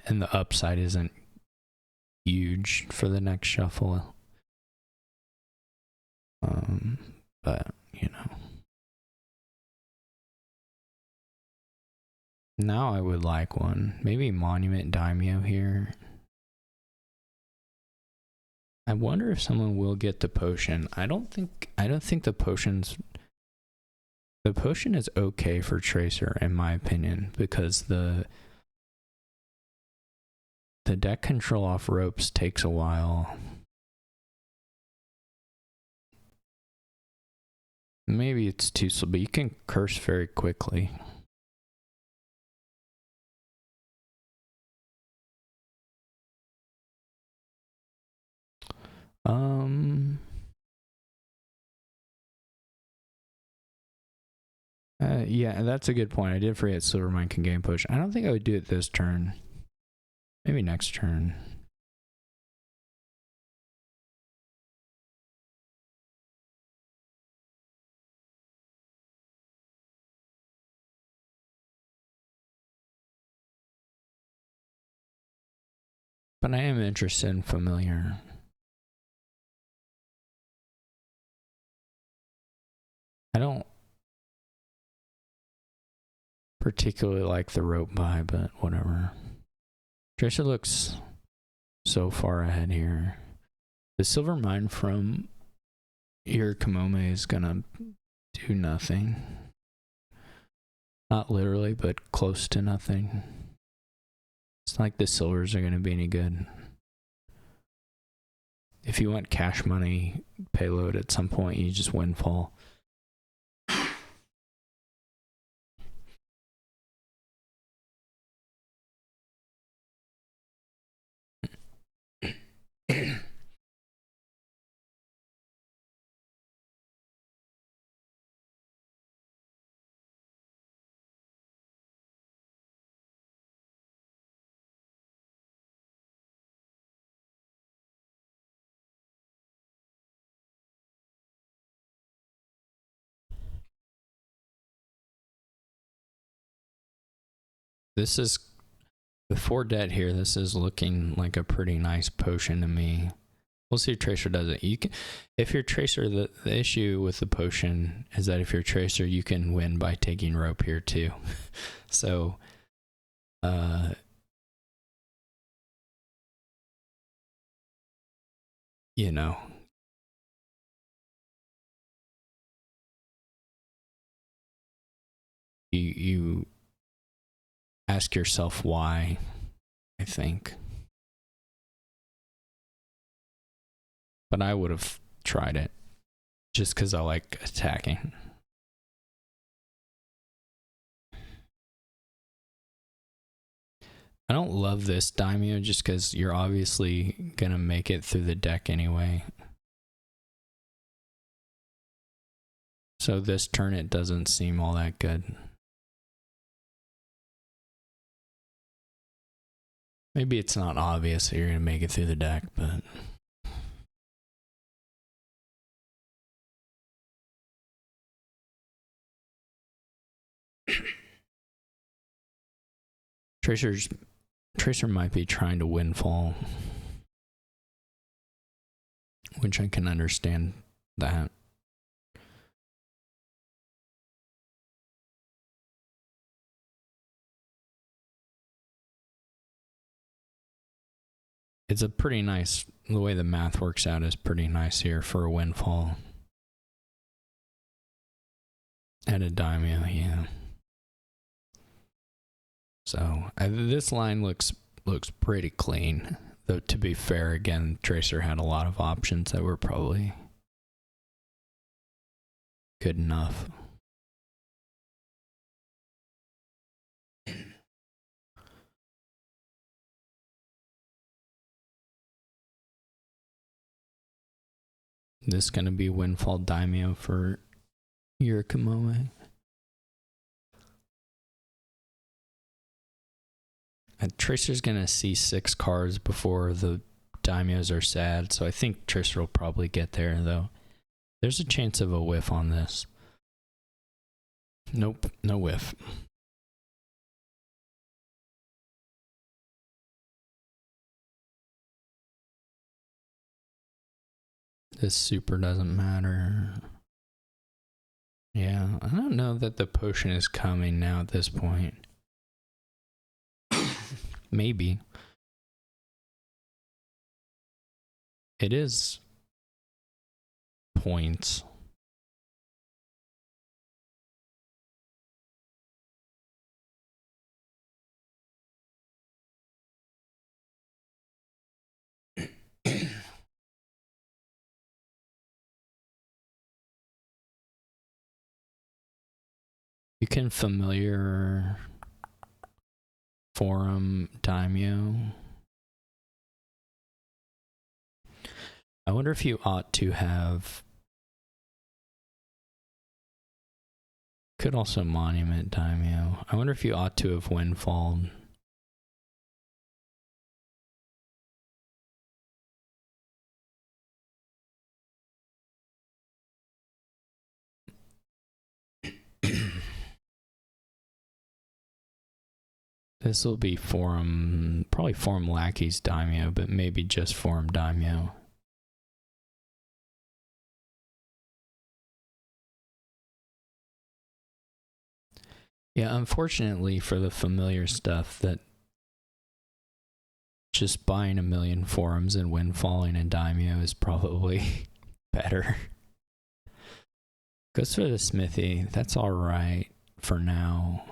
[SPEAKER 1] And the upside isn't huge for the next shuffle. But, you know. Now I would like one. Maybe Monument Daimyo here. I wonder if someone will get the potion. I don't think the potion is okay for Tracer in my opinion, because the deck control off ropes takes a while. Maybe it's too slow, but you can curse very quickly. Yeah, that's a good point. I did forget Silvermine can game push. I don't think I would do it this turn. Maybe next turn. But I am interested in Familiar. I don't particularly like the rope buy, but whatever. Tracer looks so far ahead here. The Silver Mine from yurikamome is gonna do nothing. Not literally, but close to nothing. It's not like the silvers are gonna be any good. If you want cash money payload at some point, you just windfall. This is, before debt here, this is looking like a pretty nice potion to me. We'll see if Tracer does it. You can, if you're Tracer, the issue with the potion is that if you're Tracer, you can win by taking rope here too. So, you know, you ask yourself why, I think. But I would have tried it just because I like attacking. I don't love this daimyo just because you're obviously gonna make it through the deck anyway. So this turn it doesn't seem all that good. Maybe it's not obvious that you're gonna make it through the deck, but Tracer might be trying to windfall, which I can understand that. It's a pretty nice, the way the math works out is pretty nice here for a windfall. At a daimyo, yeah. So this line looks pretty clean. Though to be fair, again, Tracer had a lot of options that were probably good enough. This gonna be windfall daimyo for yurikamome. Tracer's gonna see 6 cards before the daimyos are sad, so I think Tracer will probably get there, though. There's a chance of a whiff on this. Nope, no whiff. This super doesn't matter. Yeah, I don't know that the potion is coming now at this point. Maybe. It is points. You can familiar forum daimyo. I wonder if you ought to have. Could also monument daimyo. I wonder if you ought to have windfalled. This will be forum, probably forum lackey's daimyo, but maybe just forum daimyo. Yeah, unfortunately for the familiar stuff, that just buying a million forums and windfalling in daimyo is probably better. Goes for the smithy. That's all right for now.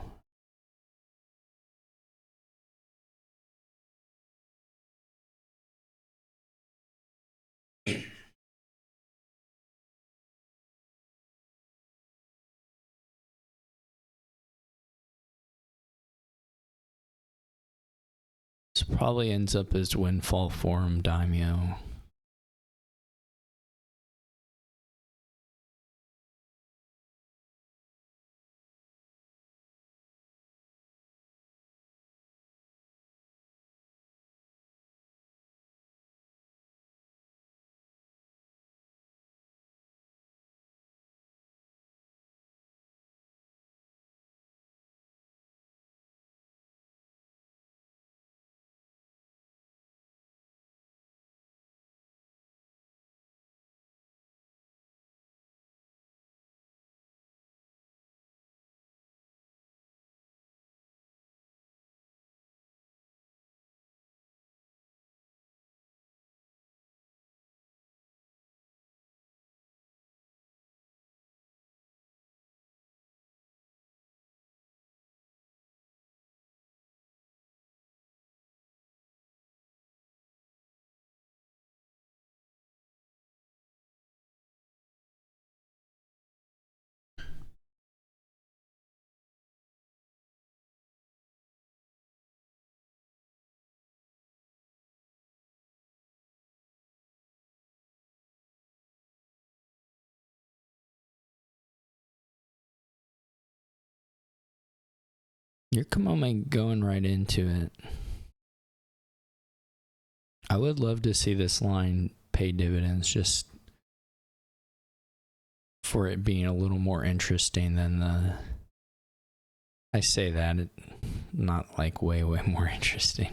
[SPEAKER 1] probably ends up as windfall for him, Daimyo. Yurikamome going right into it. I would love to see this line pay dividends just for it being a little more interesting than the... I say that, not like way more interesting.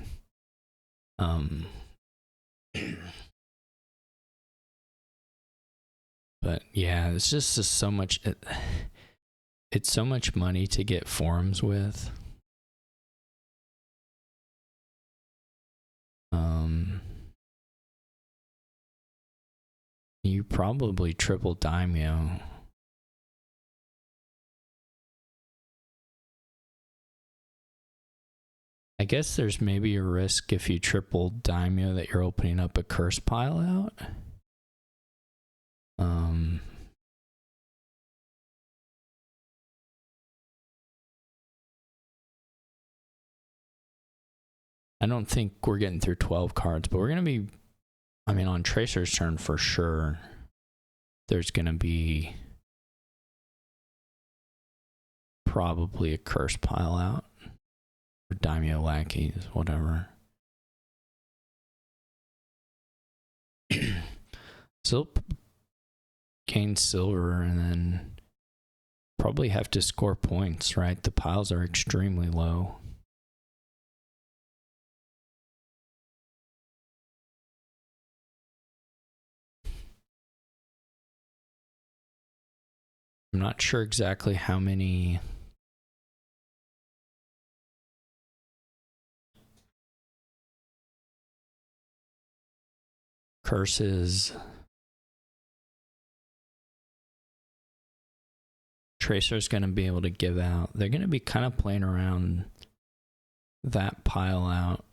[SPEAKER 1] But yeah, it's just so much... It's so much money to get forums with. You probably triple Daimyo. I guess there's maybe a risk if you triple Daimyo that you're opening up a curse pile out. I don't think we're getting through 12 cards, but we're going to be, I mean, on Tracer's turn for sure, there's going to be probably a curse pile out. Or Daimyo lackeys, whatever. So gain silver and then probably have to score points, right? The piles are extremely low. I'm not sure exactly how many curses Tracer's going to be able to give out. They're going to be kind of playing around that pile out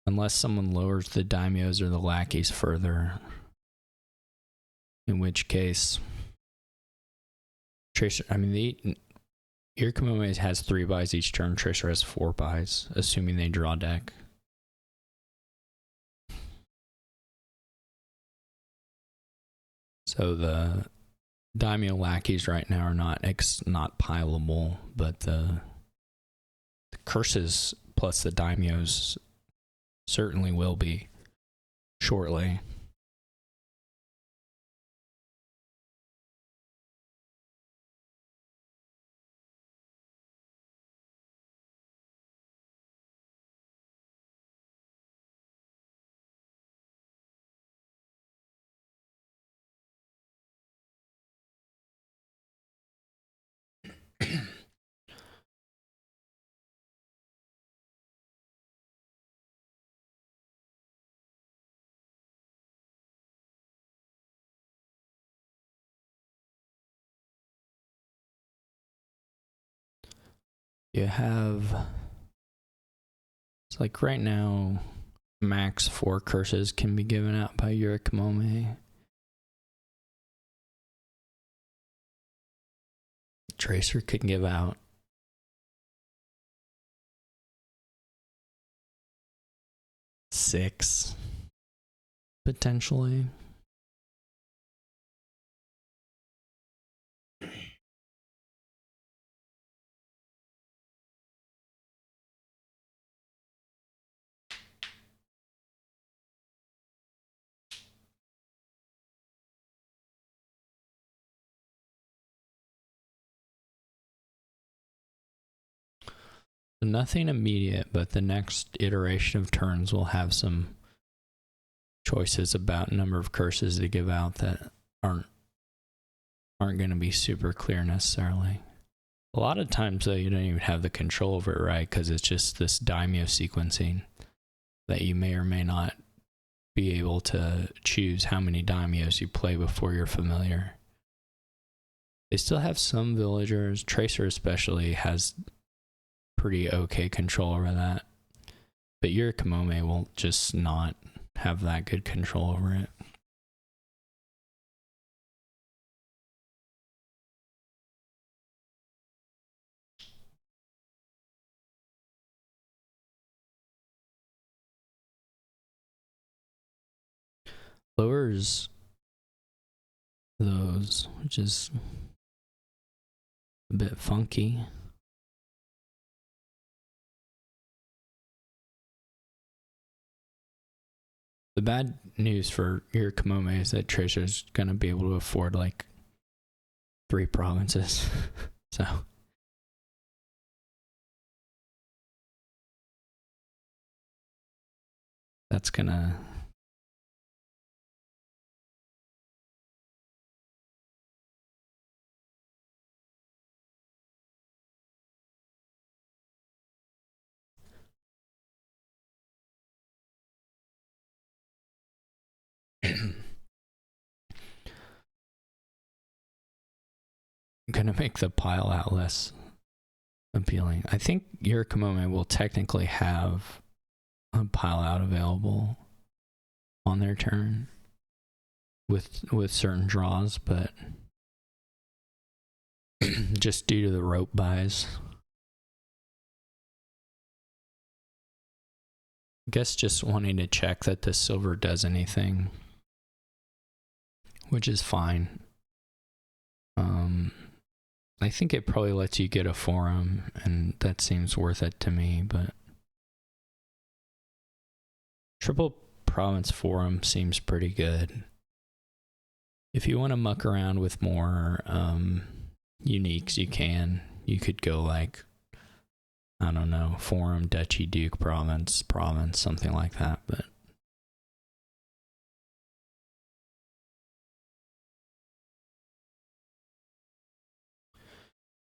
[SPEAKER 1] unless someone lowers the daimyos or the lackeys further, in which case Tracer, I mean, the Yurikamome has 3 buys each turn. Tracer has 4 buys, assuming they draw deck. So the daimyo lackeys right now are not pileable, but the curses plus the daimyos certainly will be shortly. You have, it's like right now, max 4 curses can be given out by Yurikamome. Tracer can give out 6, potentially. Nothing immediate, but the next iteration of turns will have some choices about number of curses to give out that aren't going to be super clear necessarily. A lot of times, though, you don't even have the control over it, right? Because it's just this daimyo sequencing that you may or may not be able to choose how many daimyos you play before you're familiar. They still have some villagers, Tracer especially has pretty okay control over that. But Yurikamome will just not have that good control over it. Lowers those, which is a bit funky. The bad news for Yurikamome is that Tracer's gonna be able to afford like 3 provinces. So that's gonna gonna make the pile out less appealing. I think Yurikamome will technically have a pile out available on their turn with certain draws, but just due to the rope buys. I guess just wanting to check that the silver does anything, which is fine. I think it probably lets you get a forum, and that seems worth it to me, but triple province forum seems pretty good. If you want to muck around with more uniques, you can. You could go like, I don't know, forum, duchy, duke, province, something like that, but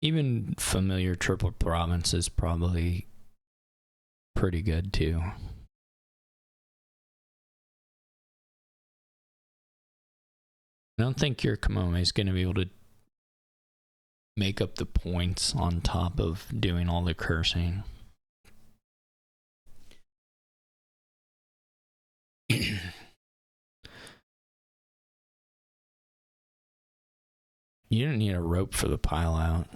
[SPEAKER 1] even familiar triple province is probably pretty good too. I don't think your Kamome is going to be able to make up the points on top of doing all the cursing. You don't need a rope for the pile out.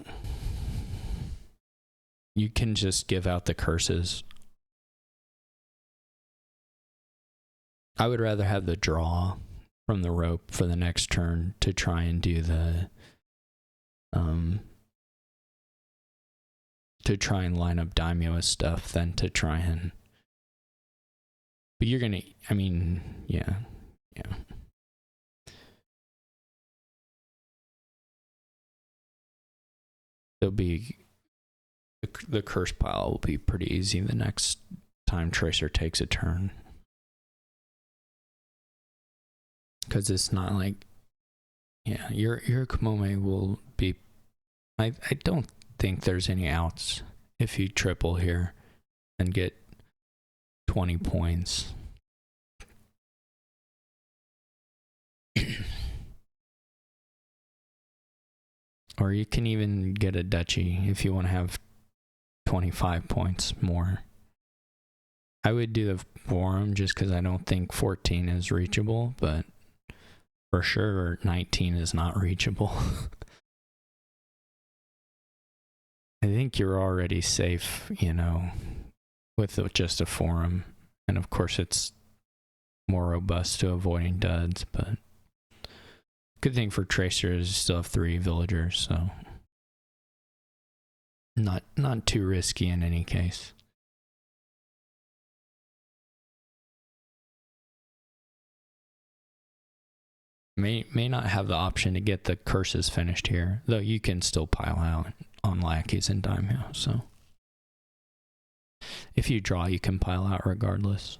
[SPEAKER 1] You can just give out the curses. I would rather have the draw from the rope for the next turn to try and do the to try and line up daimyo stuff than to try and, but you're gonna, I mean, yeah. There'll be, the curse pile will be pretty easy the next time Tracer takes a turn. Because it's not like, yeah, your Kamome will be, I don't think there's any outs if you triple here and get 20 points. Or you can even get a duchy if you want to have 25 points more. I would do the forum just because I don't think 14 is reachable, but for sure 19 is not reachable. I think you're already safe, you know, with just a forum. And of course it's more robust to avoiding duds, but good thing for Tracer is you still have 3 villagers, so not too risky in any case. May not have the option to get the curses finished here, though you can still pile out on lackeys and daimyo, so if you draw you can pile out regardless.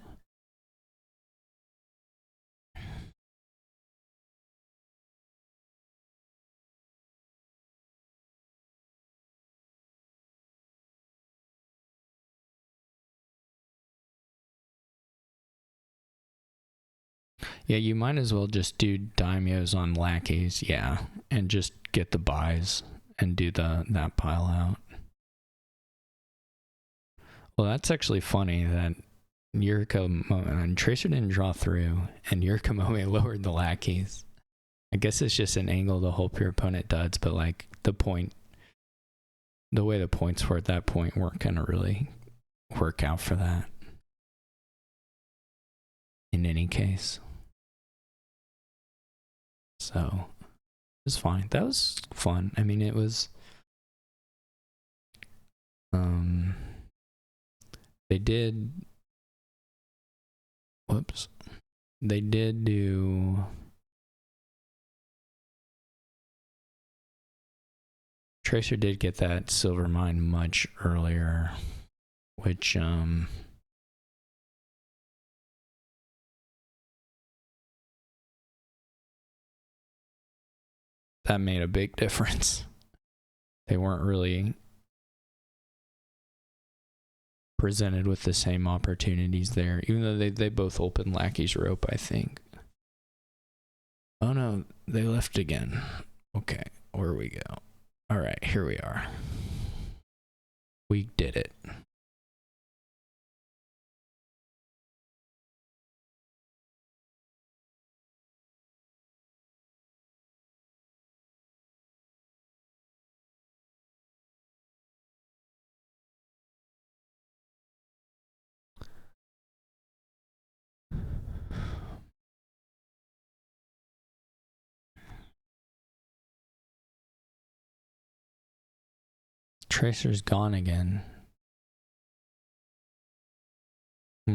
[SPEAKER 1] Yeah, you might as well just do daimyos on lackeys, yeah, and just get the buys and do that pile out. Well, that's actually funny that Yurikamome and Tracer didn't draw through, and Yurikamome lowered the lackeys. I guess it's just an angle to hope your opponent duds, but like the way the points were at that point weren't gonna really work out for that. In any case. So it was fine. That was fun. I mean, it was they did do Tracer did get that silver mine much earlier, which that made a big difference. They weren't really presented with the same opportunities there, even though they both opened Lackey's Rope, I think. Oh no, they left again. Okay, where we go? All right, here we are. We did it. Tracer's gone again. Oh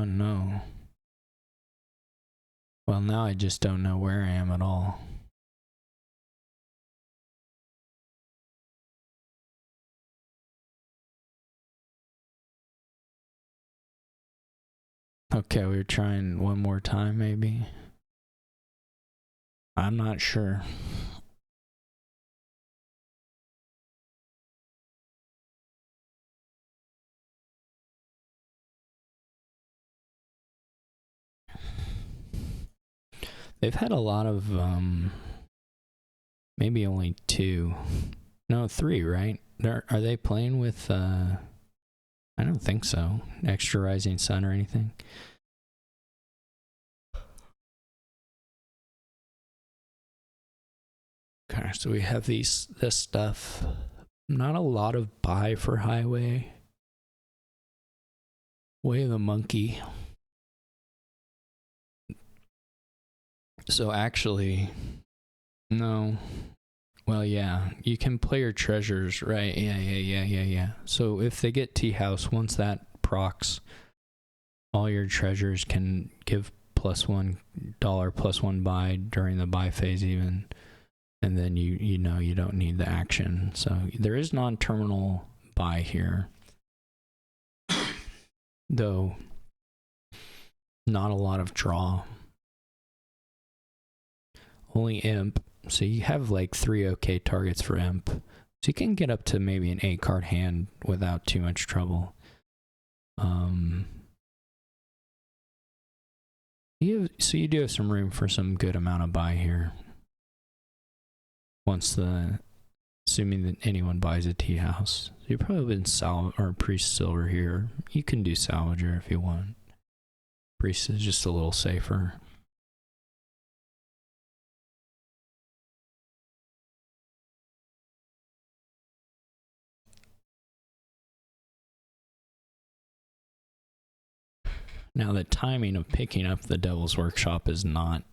[SPEAKER 1] no. Well, now I just don't know where I am at all. Okay, we're trying one more time, maybe. I'm not sure. They've had a lot of, maybe only 2. No, 3, right? Are they playing with, I don't think so. Extra Rising Sun or anything? Okay, so we have this stuff. Not a lot of buy for Highway. Way of the Monkey. So actually, no. Well, yeah, you can play your treasures, right? Yeah. So if they get Tea House, once that procs, all your treasures can give +$1 +1 buy during the buy phase even. And then you know you don't need the action. So there is non-terminal buy here. Though not a lot of draw. Only Imp. So you have like 3 okay targets for Imp. So you can get up to maybe an 8-card hand without too much trouble. So you do have some room for some good amount of buy here. Assuming that anyone buys a Tea House. So you've probably been Priest Silver here. You can do Salvager if you want. Priest is just a little safer. Now, the timing of picking up the Devil's Workshop is not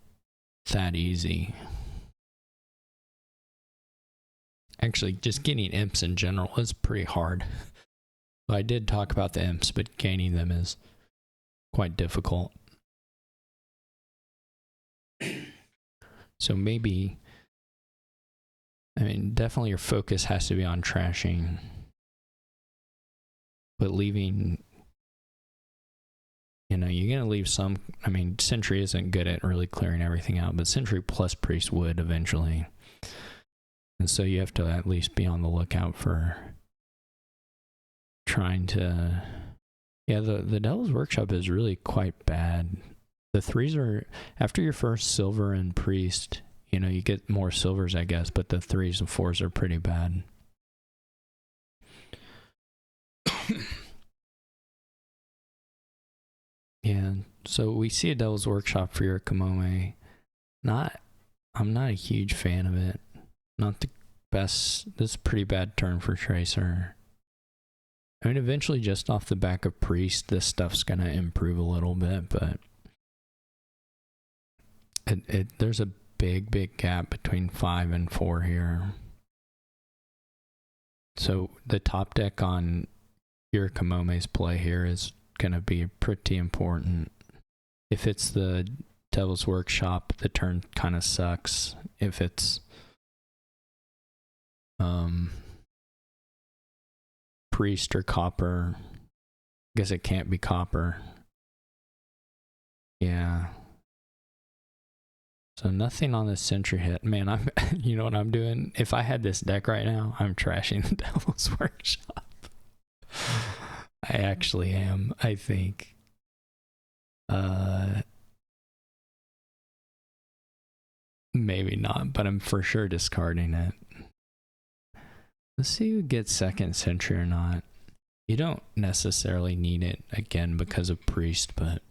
[SPEAKER 1] that easy. Actually, just getting imps in general is pretty hard. I did talk about the imps, but gaining them is quite difficult. So maybe, I mean, definitely your focus has to be on trashing, but leaving, you know, you're going to leave some. I mean, Sentry isn't good at really clearing everything out, but Sentry plus Priest would eventually. And so you have to at least be on the lookout for trying to... Yeah, the Devil's Workshop is really quite bad. The 3s are... After your first Silver and Priest, you know, you get more Silvers, I guess, but the 3s and 4s are pretty bad. Yeah, so we see a Devil's Workshop for yurikamome. I'm not a huge fan of it. Not the best. This is a pretty bad turn for Tracer. I mean, eventually, just off the back of Priest, this stuff's gonna improve a little bit, but there's a big gap between 5 and 4 here. So the top deck on yurikamome's play here is gonna be pretty important. If it's the Devil's Workshop, the turn kind of sucks. If it's Priest or Copper, I guess it can't be Copper. Yeah. So nothing on the Sentry hit. Man, you know what I'm doing? If I had this deck right now, I'm trashing the Devil's Workshop. I actually am, I think. Maybe not, but I'm for sure discarding it. Let's see who gets second Sentry or not. You don't necessarily need it, again, because of Priest, but...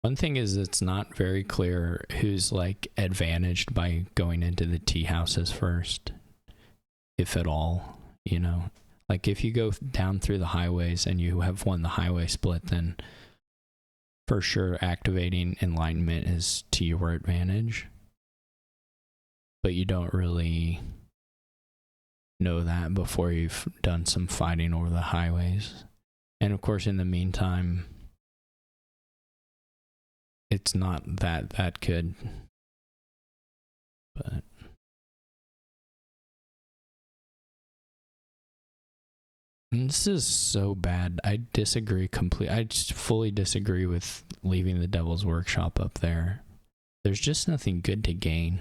[SPEAKER 1] One thing is it's not very clear who's, like, advantaged by going into the tea houses first. If at all, you know. Like, if you go down through the highways and you have won the highway split, then for sure activating Enlightenment is to your advantage. But you don't really know that before you've done some fighting over the highways. And of course, in the meantime, it's not that good. But and this is so bad. I disagree completely. I just fully disagree with leaving the Devil's Workshop up there. There's just nothing good to gain.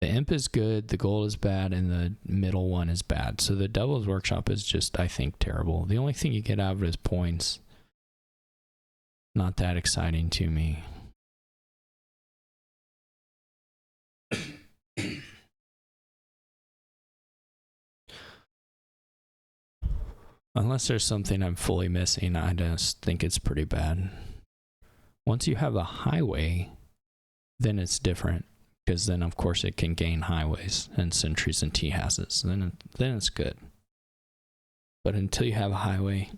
[SPEAKER 1] The Imp is good, the Gold is bad, and the middle one is bad. So the Devil's Workshop is just, I think, terrible. The only thing you get out of it is points. Not that exciting to me. Unless there's something I'm fully missing, I just think it's pretty bad. Once you have a highway, then it's different. Because then, of course, it can gain highways and sentries and tea houses. Then it's good. But until you have a highway,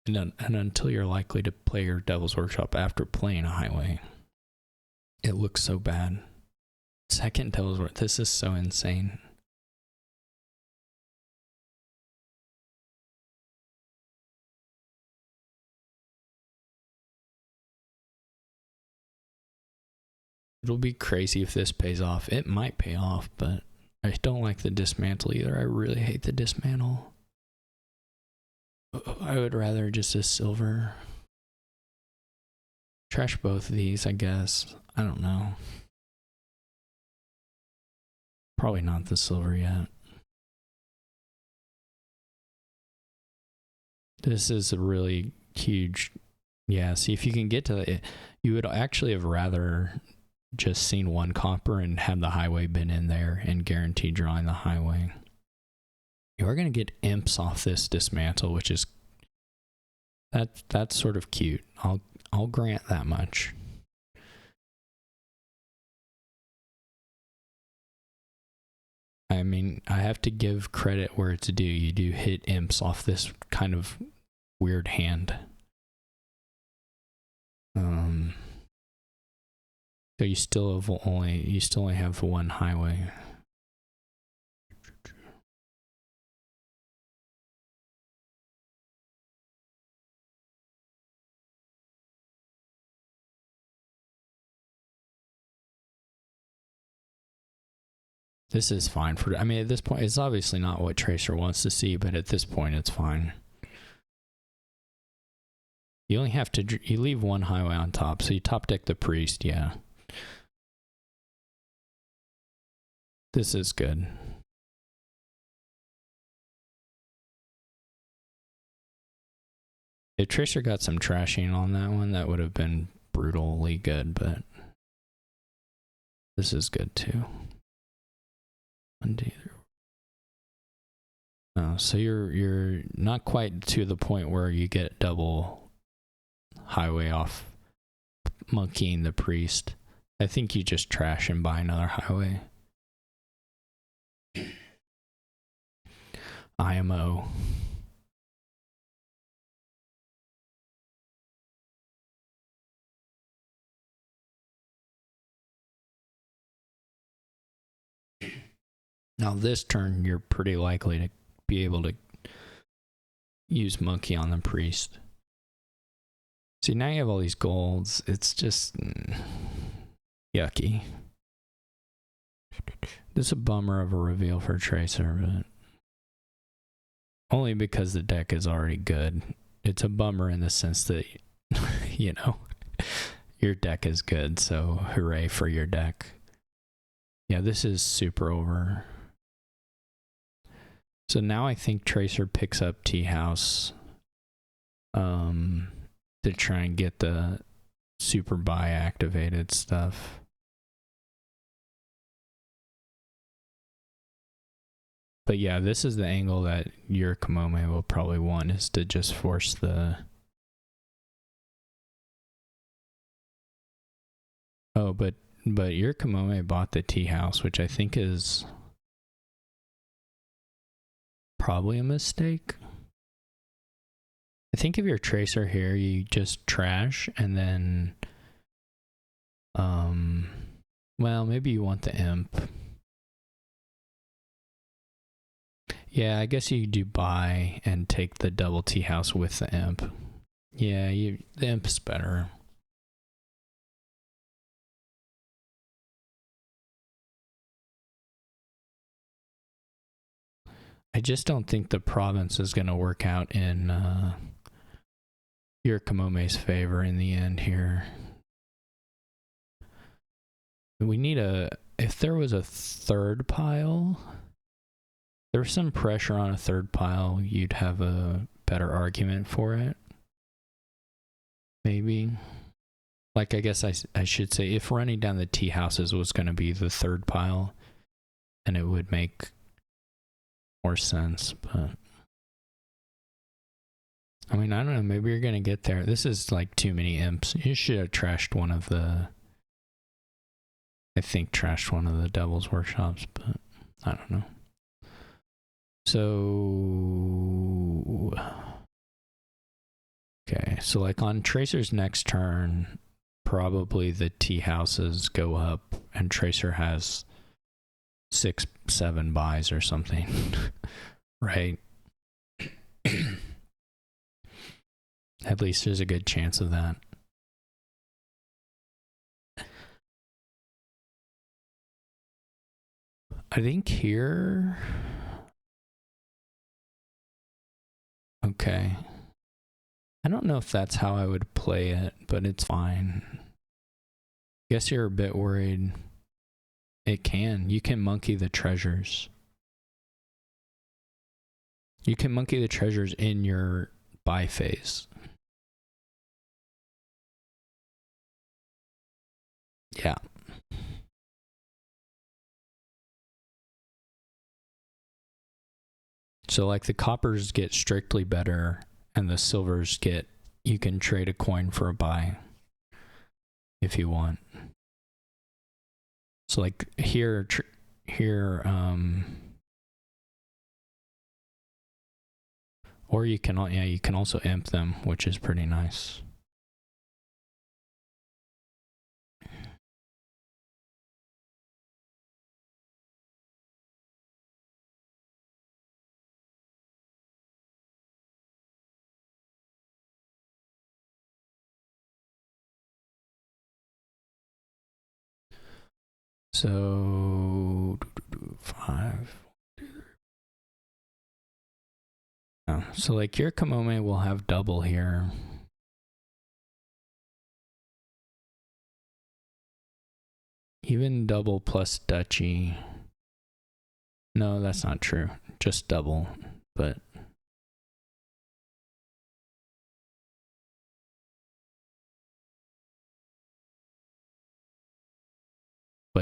[SPEAKER 1] and until you're likely to play your Devil's Workshop after playing a highway, it looks so bad. Second Devil's Workshop, this is so insane. It'll be crazy if this pays off. It might pay off, but I don't like the dismantle either. I really hate the dismantle. I would rather just a silver. Trash both of these, I guess. I don't know. Probably not the silver yet. This is a really huge... Yeah, see if you can get to it. You would actually have rather just seen one copper and have the highway been in there and guaranteed drawing the highway. You are going to get imps off this dismantle, which is that's sort of cute. I'll grant that much. I mean, I have to give credit where it's due. You do hit imps off this kind of weird hand. So you still only have one highway. This is fine for, I mean, at this point, it's obviously not what Tracer wants to see, but at this point, it's fine. You only have to, you leave one highway on top, so you top deck the priest, yeah. This is good. If Tracer got some trashing on that one, that would have been brutally good, but this is good too. Undo. Oh, so you're not quite to the point where you get double highway off monkeying the priest. I think you just trash and buy another highway. IMO. Now this turn, you're pretty likely to be able to use monkey on the priest. See, now you have all these golds. It's just yucky. This is a bummer of a reveal for Tracer, but only because the deck is already good. It's a bummer in the sense that, you know, your deck is good, so hooray for your deck. Yeah, this is super over. So now I think Tracer picks up Tea House to try and get the super buy activated stuff. But yeah, this is the angle that yurikamome will probably want, is to just force the... Oh, but yurikamome bought the tea house, which I think is probably a mistake. I think if you're Tracer here, you just trash and then... well, maybe you want the imp. Yeah, I guess you do buy and take the double tea house with the imp. Yeah, the imp's better. I just don't think the province is going to work out in yurikamome's favor in the end here. We need if there was a third pile, there's some pressure on a third pile, you'd have a better argument for it. Maybe. Like, I guess I should say, if running down the tea houses was going to be the third pile, then it would make more sense, but I mean, I don't know, maybe you're going to get there. This is like too many imps. You should have trashed one of the, I think trashed one of the Devil's Workshops, but I don't know. So, okay, so like on Tracer's next turn, probably the tea houses go up and Tracer has 6-7 buys or something, right? At least there's a good chance of that. I think here... Okay. I don't know if that's how I would play it, but it's fine. Guess you're a bit worried. You can monkey the treasures. You can monkey the treasures in your buy phase. Yeah. So like the coppers get strictly better and the silvers get, you can trade a coin for a buy if you want. So like here Or you can, yeah, you can also imp them, which is pretty nice. So 5. Oh, so like yurikamome will have double here. Even double plus duchy. No, that's not true. Just double, but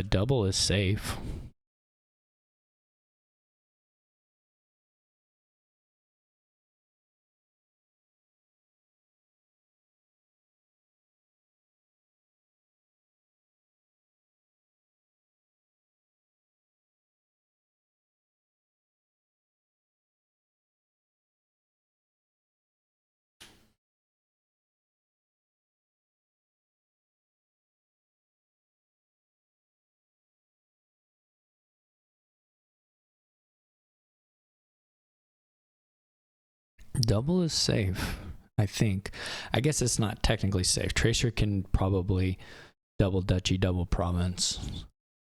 [SPEAKER 1] double is safe. Double is safe, I think. I guess it's not technically safe. Tracer can probably double duchy, double province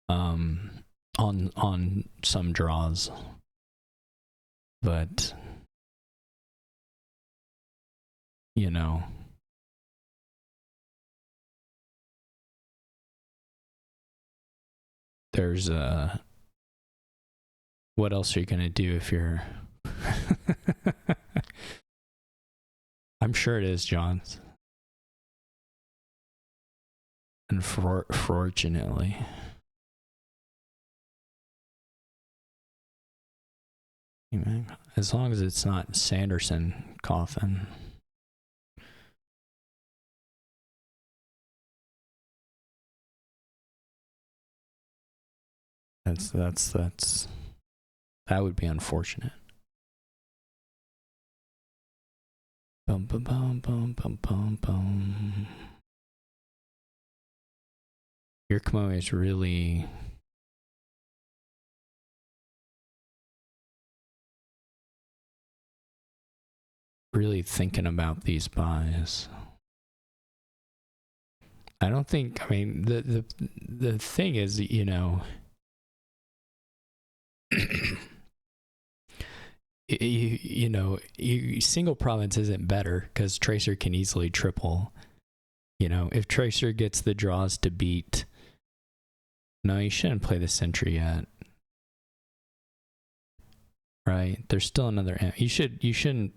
[SPEAKER 1] on some draws. But you know, there's what else are you gonna do if you're I'm sure it is, John. Unfortunately. As long as it's not Sanderson coffin. That would be unfortunate. Bum bum bum bum bum bum bum. Yurikamome is really thinking about these buys. I don't think, I mean, the thing is, you know, single province isn't better because Tracer can easily triple. You know, if Tracer gets the draws to beat, no, you shouldn't play the Sentry yet. Right? There's still another. You shouldn't.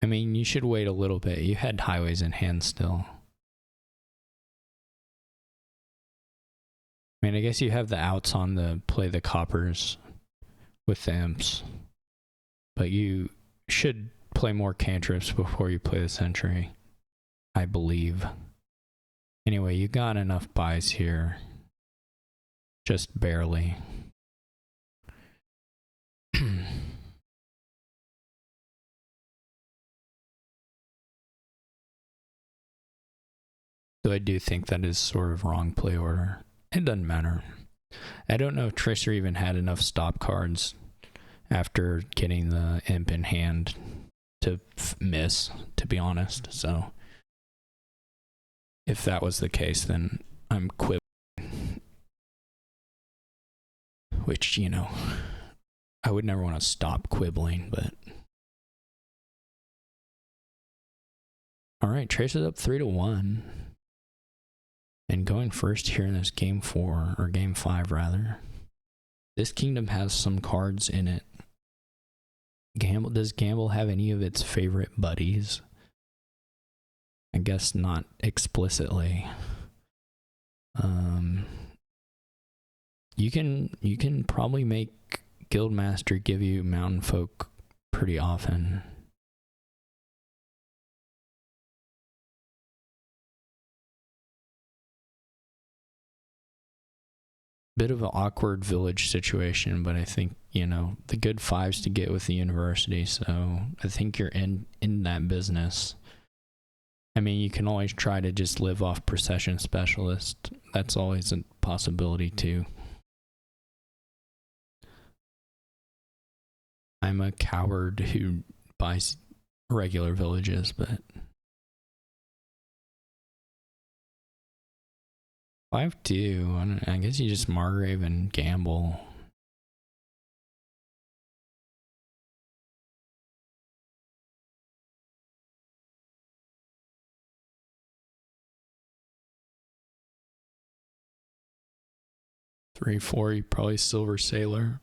[SPEAKER 1] I mean, you should wait a little bit. You had highways in hand still. I mean, I guess you have the outs on the play the coppers with the imps, but you should play more cantrips before you play the Sentry, I believe. Anyway, you got enough buys here. Just barely. So I do think that is sort of wrong play order. It doesn't matter. I don't know if Tracer even had enough stop cards after getting the imp in hand to miss, to be honest. So if that was the case, then I'm quibbling. Which, you know, I would never want to stop quibbling, but... Alright, Tracer's up 3-1. And going first here in this game 4, or game 5 rather. This kingdom has some cards in it. Does Gamble have any of its favorite buddies? I guess not explicitly. You can probably make Guildmaster give you Mountain Folk pretty often. bit of an awkward village situation, but I think, you know, the good fives to get with the university, so I think you're in that business. I mean, you can always try to just live off procession specialist. That's always a possibility too. I'm a coward who buys regular villages, but 5-2. I guess you just Margrave and gamble. Three, four, you probably Silver Sailor.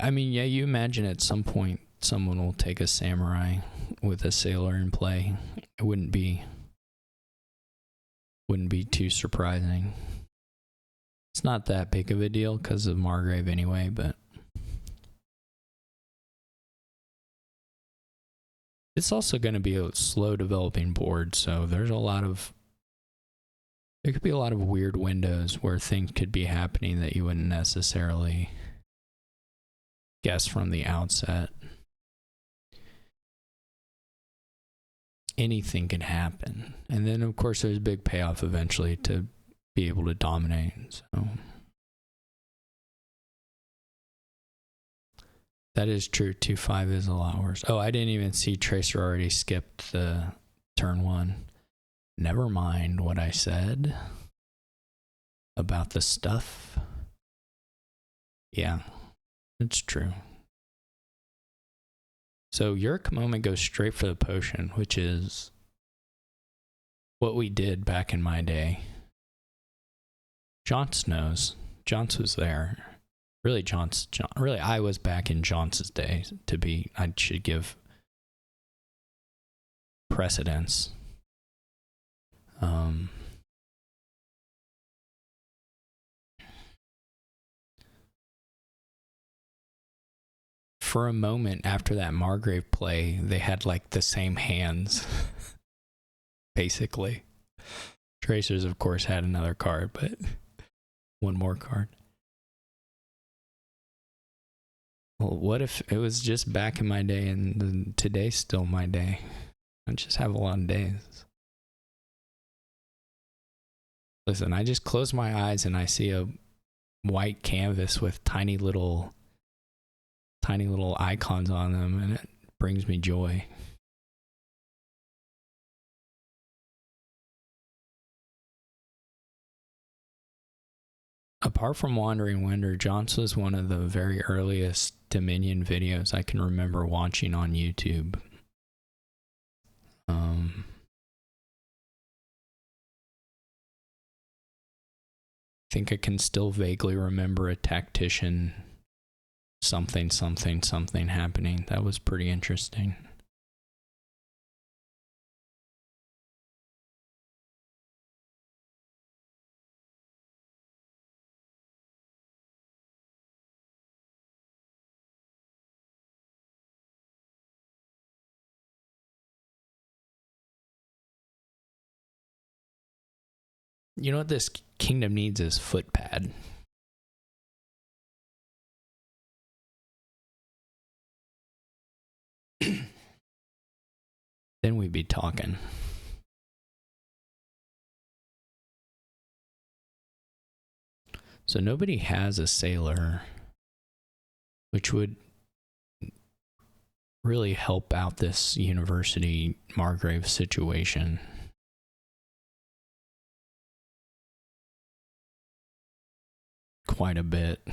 [SPEAKER 1] I mean, yeah, you imagine at some point someone will take a samurai with a sailor in play. It wouldn't be too surprising. It's not that big of a deal because of Margrave anyway, but it's also going to be a slow developing board, so there could be a lot of weird windows where things could be happening that you wouldn't necessarily guess from the outset. Anything can happen. And then, of course, there's a big payoff eventually to be able to dominate. So that is true. 2-5 is a lot worse. Oh, I didn't even see Tracer already skipped the turn one. Never mind what I said about the stuff. Yeah, it's true. So yurikamome goes straight for the potion, which is what we did back in my day. Jontz knows. Jontz was there. Really, really, I was back in Jontz's day I should give precedence. For a moment after that Margrave play, they had like the same hands, basically. Tracers, of course, had another card, but one more card. Well, what if it was just back in my day and today's still my day? I just have a lot of days. Listen, I just close my eyes and I see a white canvas with tiny little icons on them, and it brings me joy. Apart from Wandering Winder, John's was one of the very earliest Dominion videos I can remember watching on YouTube. I think I can still vaguely remember a tactician something happening. That was pretty interesting. You know what this kingdom needs is footpad. Then we'd be talking. So nobody has a sailor, which would really help out this university Margrave situation. Quite a bit.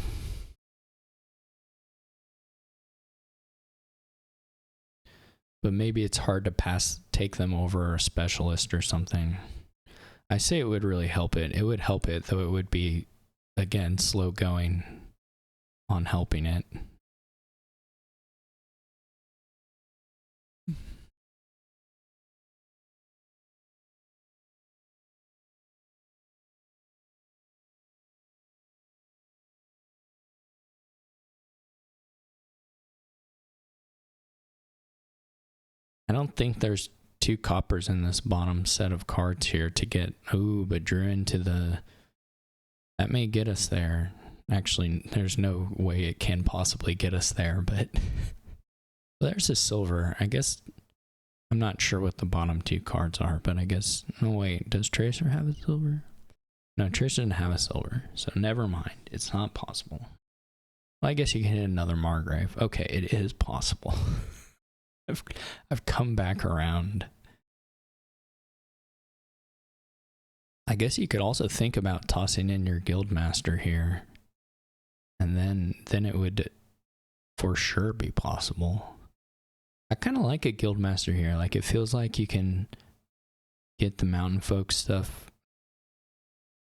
[SPEAKER 1] But maybe it's hard to take them over a specialist or something. I say it would really help it. It would help it, though it would be, again, slow going on helping it. I don't think there's 2 coppers in this bottom set of cards here to get. Ooh, but drew into the. That may get us there. Actually, there's no way it can possibly get us there, but there's a silver. I guess I'm not sure what the bottom 2 cards are, but I guess. No, wait, does Tracer have a silver? No, Tracer doesn't have a silver, so never mind. It's not possible. Well, I guess you can hit another Margrave. Okay, it is possible. I've come back around. I guess you could also think about tossing in your Guildmaster here. And then it would for sure be possible. I kind of like a Guildmaster here. Like, it feels like you can get the Mountain Folk stuff.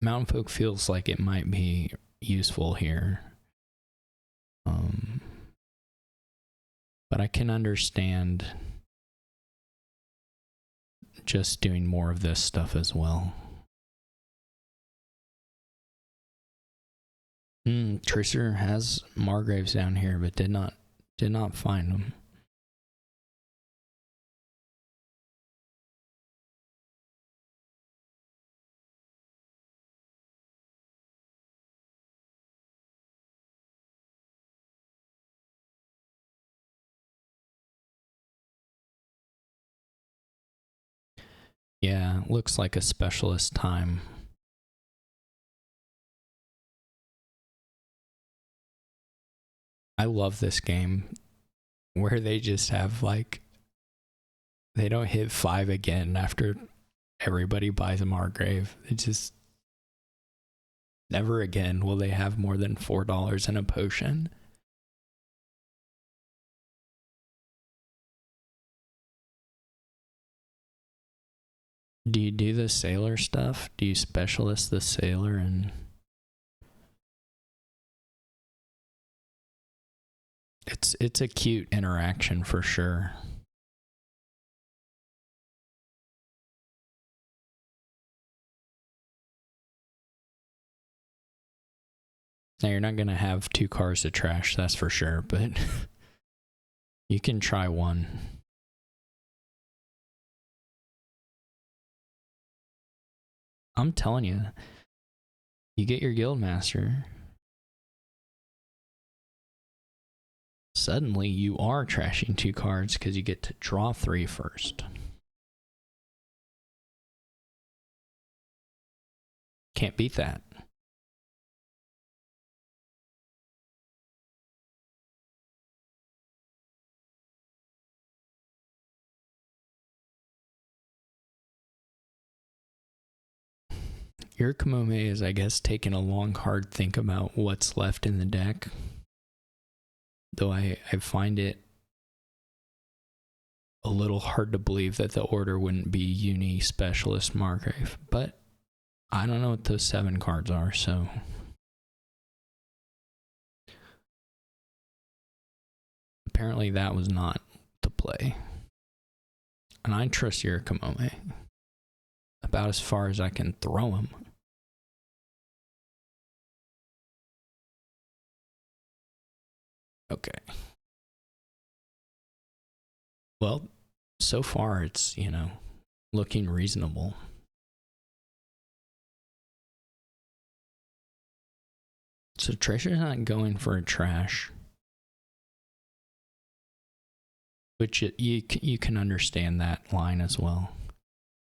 [SPEAKER 1] Mountain Folk feels like it might be useful here. But I can understand just doing more of this stuff as well. Tracer has Margraves down here, but did not find them. Yeah, looks like a specialist time. I love this game where they just have like, they don't hit 5 again after everybody buys a Margrave. It just, never again will they have more than $4 in a potion. Do you do the sailor stuff? Do you specialist the sailor and... It's a cute interaction for sure. Now you're not gonna have 2 cars to trash, that's for sure, but you can try one. I'm telling you, you get your Guildmaster. Suddenly you are trashing 2 cards because you get to draw 3 first. Can't beat that. Yurikamome is, I guess, taking a long, hard think about what's left in the deck. Though I find it a little hard to believe that the order wouldn't be Uni Specialist Margrave. But I don't know what those 7 cards are, so... Apparently that was not the play. And I trust Yurikamome about as far as I can throw him. Okay. Well, so far it's, you know, looking reasonable. So Tracer's not going for a trash. Which you can understand that line as well.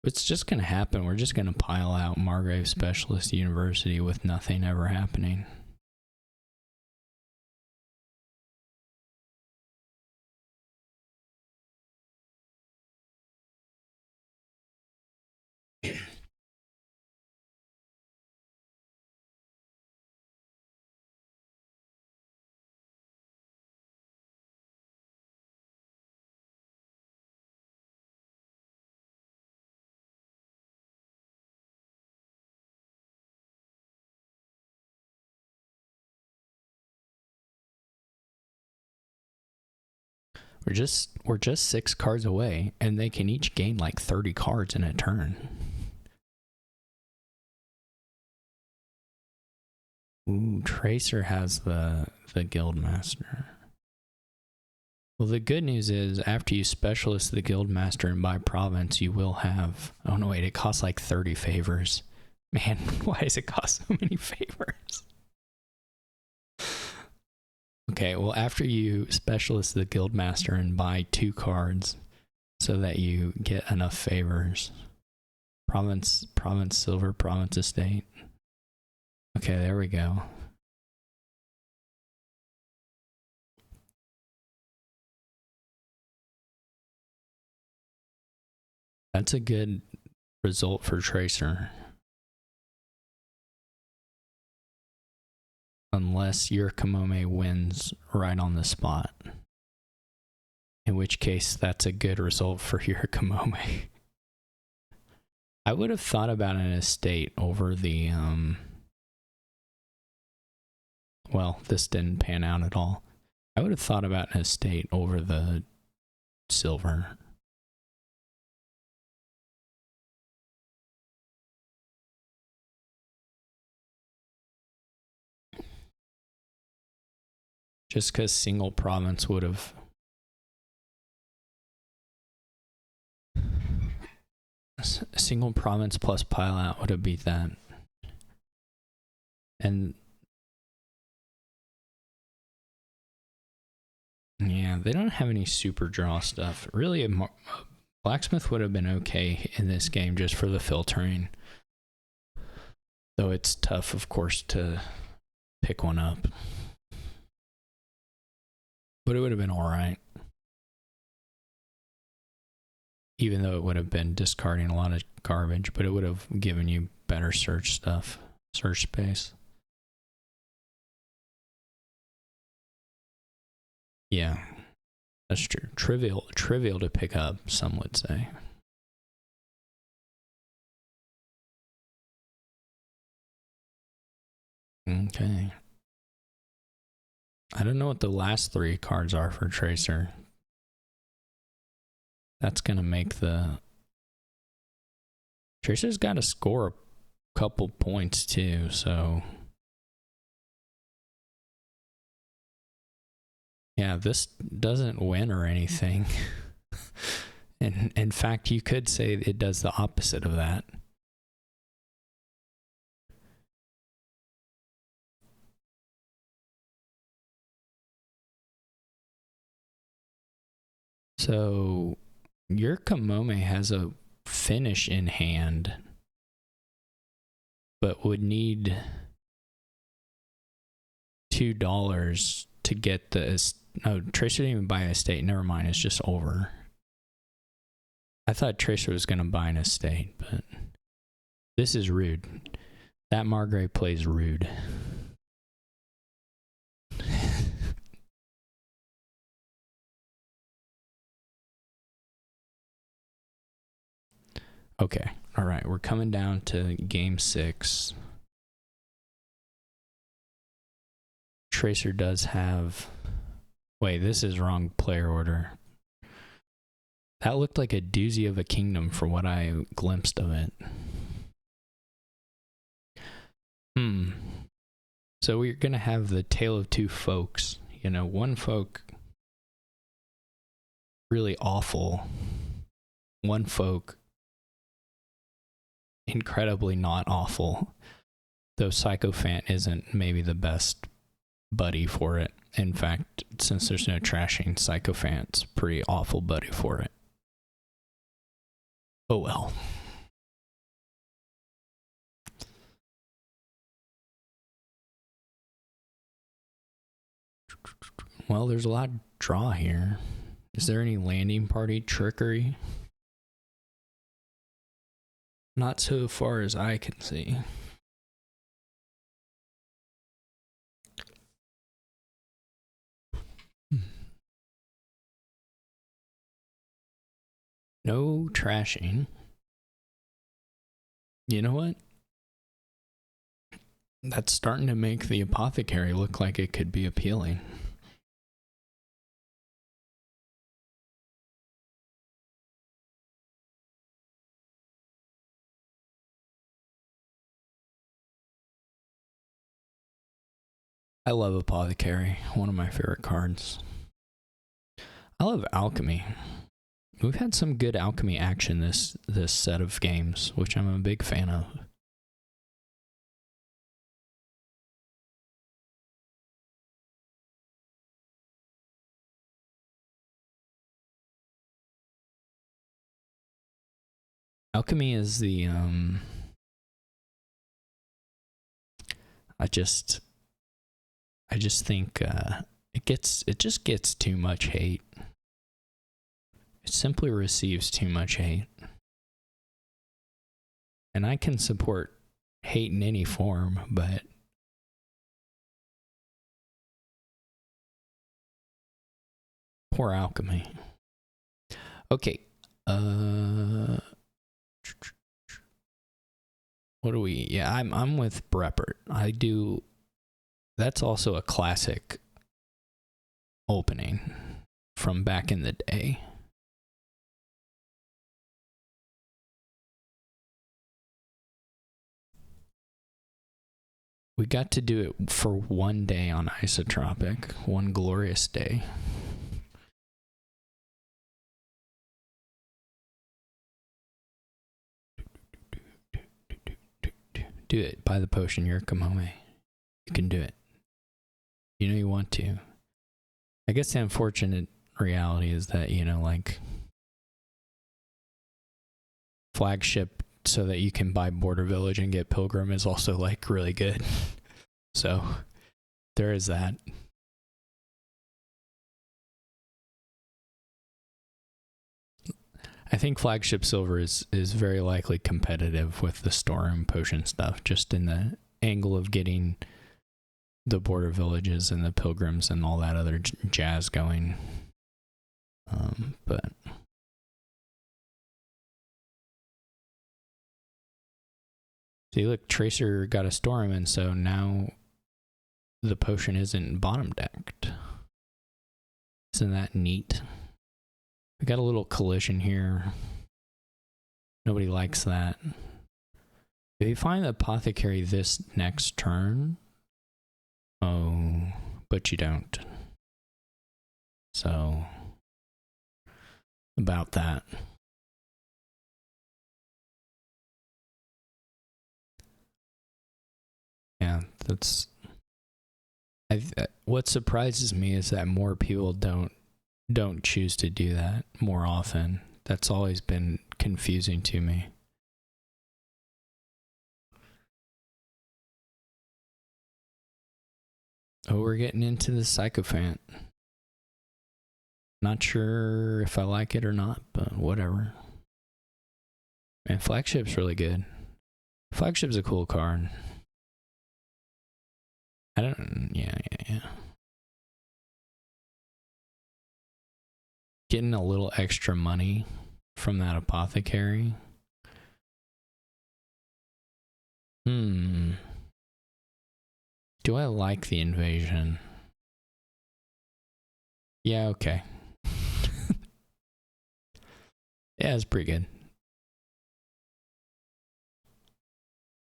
[SPEAKER 1] It's just going to happen. We're just going to pile out Margrave Specialist University with nothing ever happening. We're just 6 cards away, and they can each gain like 30 cards in a turn. Ooh, Tracer has the Guildmaster. Well, the good news is after you specialist the guildmaster and buy province, you will have. Oh no, wait! It costs like 30 favors. Man, why does it cost so many favors? Okay, well, after you specialist the guildmaster and buy 2 cards, so that you get enough favors. Province silver, province estate. Okay, there we go. That's a good result for Tracer. Unless yurikamome wins right on the spot. In which case, that's a good result for yurikamome. I would have thought about an estate over the, well, this didn't pan out at all. I would have thought about an estate over the silver. Just because single province would have... Single province plus pile out would have beat that. And... yeah, they don't have any super draw stuff. Really, a blacksmith would have been okay in this game just for the filtering. Though it's tough, of course, to pick one up. But it would have been alright. Even though it would have been discarding a lot of garbage, but it would have given you better search stuff, search space. Yeah, that's true. Trivial to pick up, some would say. Okay. I don't know what the last 3 cards are for Tracer. That's gonna make the... Tracer's got to score a couple points too, so... yeah, this doesn't win or anything. In fact, you could say it does the opposite of that. So, yurikamome has a finish in hand, but would need $2 to get the... no, Tracer didn't even buy an estate. Never mind, it's just over. I thought Tracer was going to buy an estate, but this is rude. That Margrave plays rude. Okay, all right, we're coming down to game 6. Tracer does have... wait, this is wrong player order. That looked like a doozy of a kingdom for what I glimpsed of it. So we're gonna have the tale of 2 folks. You know, one folk really awful. One folk incredibly not awful. Though Sycophant isn't maybe the best buddy for it. In fact, since there's no trashing, Sycophant's pretty awful buddy for it. Oh well. Well, there's a lot of draw here. Is there any landing party trickery? Not so far as I can see. No trashing. You know what? That's starting to make the apothecary look like it could be appealing. I love apothecary, one of my favorite cards. I love alchemy. We've had some good alchemy action this set of games, which I'm a big fan of. Alchemy is the I just think it just gets too much hate. It simply receives too much hate. And I can support hate in any form, but poor alchemy. Okay. What do we? Yeah, I'm with Breppert. I do. That's also a classic opening from back in the day. We got to do it for one day on Isotropic, one glorious day. Do it. Buy the potion, yurikamome. You can do it. You know you want to. I guess the unfortunate reality is that, you know, like, flagship so that you can buy Border Village and get Pilgrim is also, like, really good. So, there is that. I think Flagship Silver is very likely competitive with the Storm Potion stuff, just in the angle of getting the Border Villages and the Pilgrims and all that other jazz going. But see, look, Tracer got a Storm, and so now the potion isn't bottom decked. Isn't that neat? We got a little collision here. Nobody likes that. If you find the Apothecary this next turn, oh, but you don't. So, about that. Yeah, that's... what surprises me is that more people don't choose to do that more often. That's always been confusing to me. Oh, we're getting into the Sycophant. Not sure if I like it or not, but whatever. Man, Flagship's really good. Flagship's a cool card. Yeah. Getting a little extra money from that Apothecary. Do I like the invasion? Yeah, okay. Yeah, it's pretty good.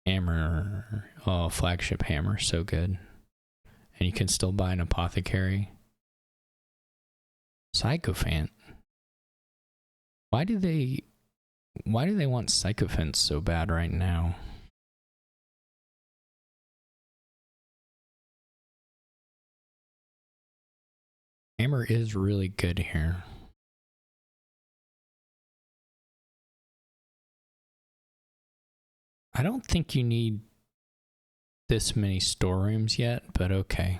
[SPEAKER 1] Hammer. Oh, Flagship Hammer, so good. And you can still buy an Apothecary. Sycophant. Why do they want Sycophants so bad right now? Hammer is really good here. I don't think you need this many storerooms yet, but okay.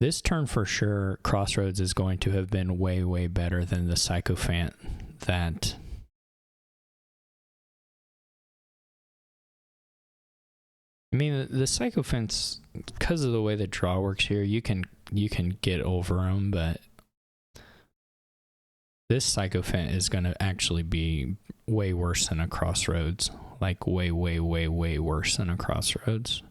[SPEAKER 1] This turn for sure, Crossroads is going to have been way, way better than the Sycophant that... I mean, the Sycophants, because of the way the draw works here, you can get over them, but this Sycophant is going to actually be way worse than a Crossroads. Like, way, way, way, way worse than a Crossroads.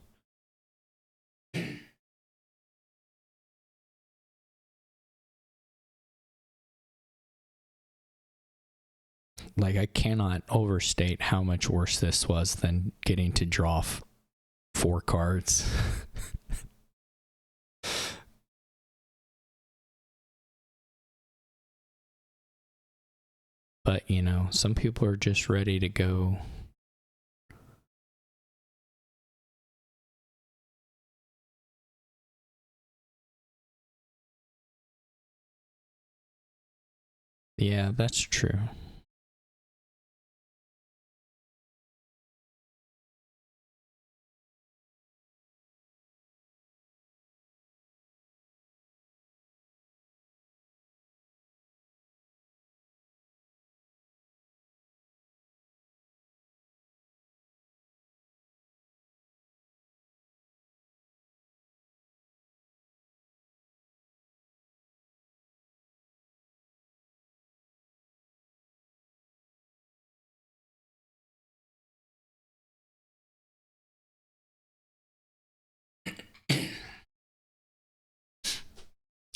[SPEAKER 1] Like, I cannot overstate how much worse this was than getting to draw 4 cards. But, you know, some people are just ready to go. Yeah, that's true.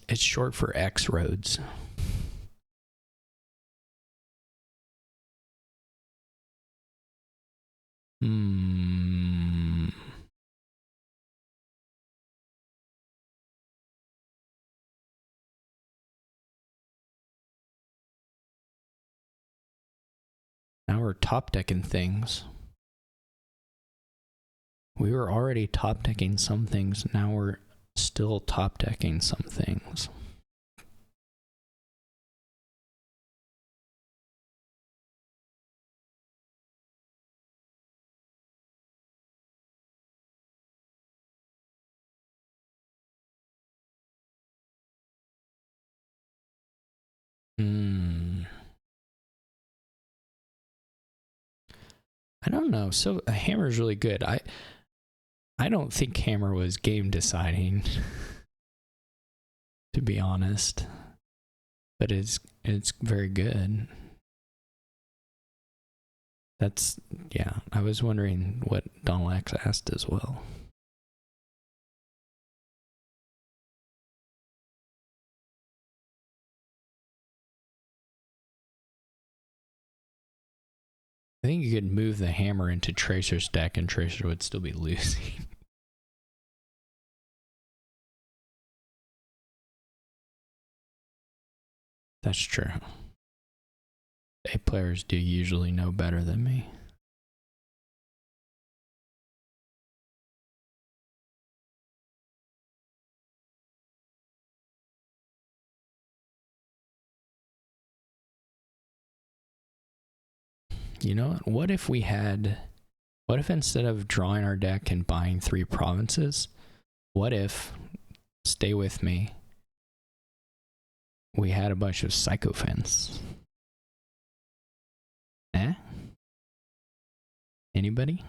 [SPEAKER 1] It's short for X roads. Now we're top decking things. We were already top decking some things. Now we're still top decking some things. I don't know. So Hammer's really good. I don't think Hammer was game deciding, to be honest. But it's very good. That's, yeah. I was wondering what Donald X asked as well. I think you could move the Hammer into Tracer's deck and Tracer would still be losing. That's true. A players do usually know better than me. You know what if we had, what if instead of drawing our deck and buying 3 provinces, what if, stay with me, we had a bunch of sycophants? Anybody?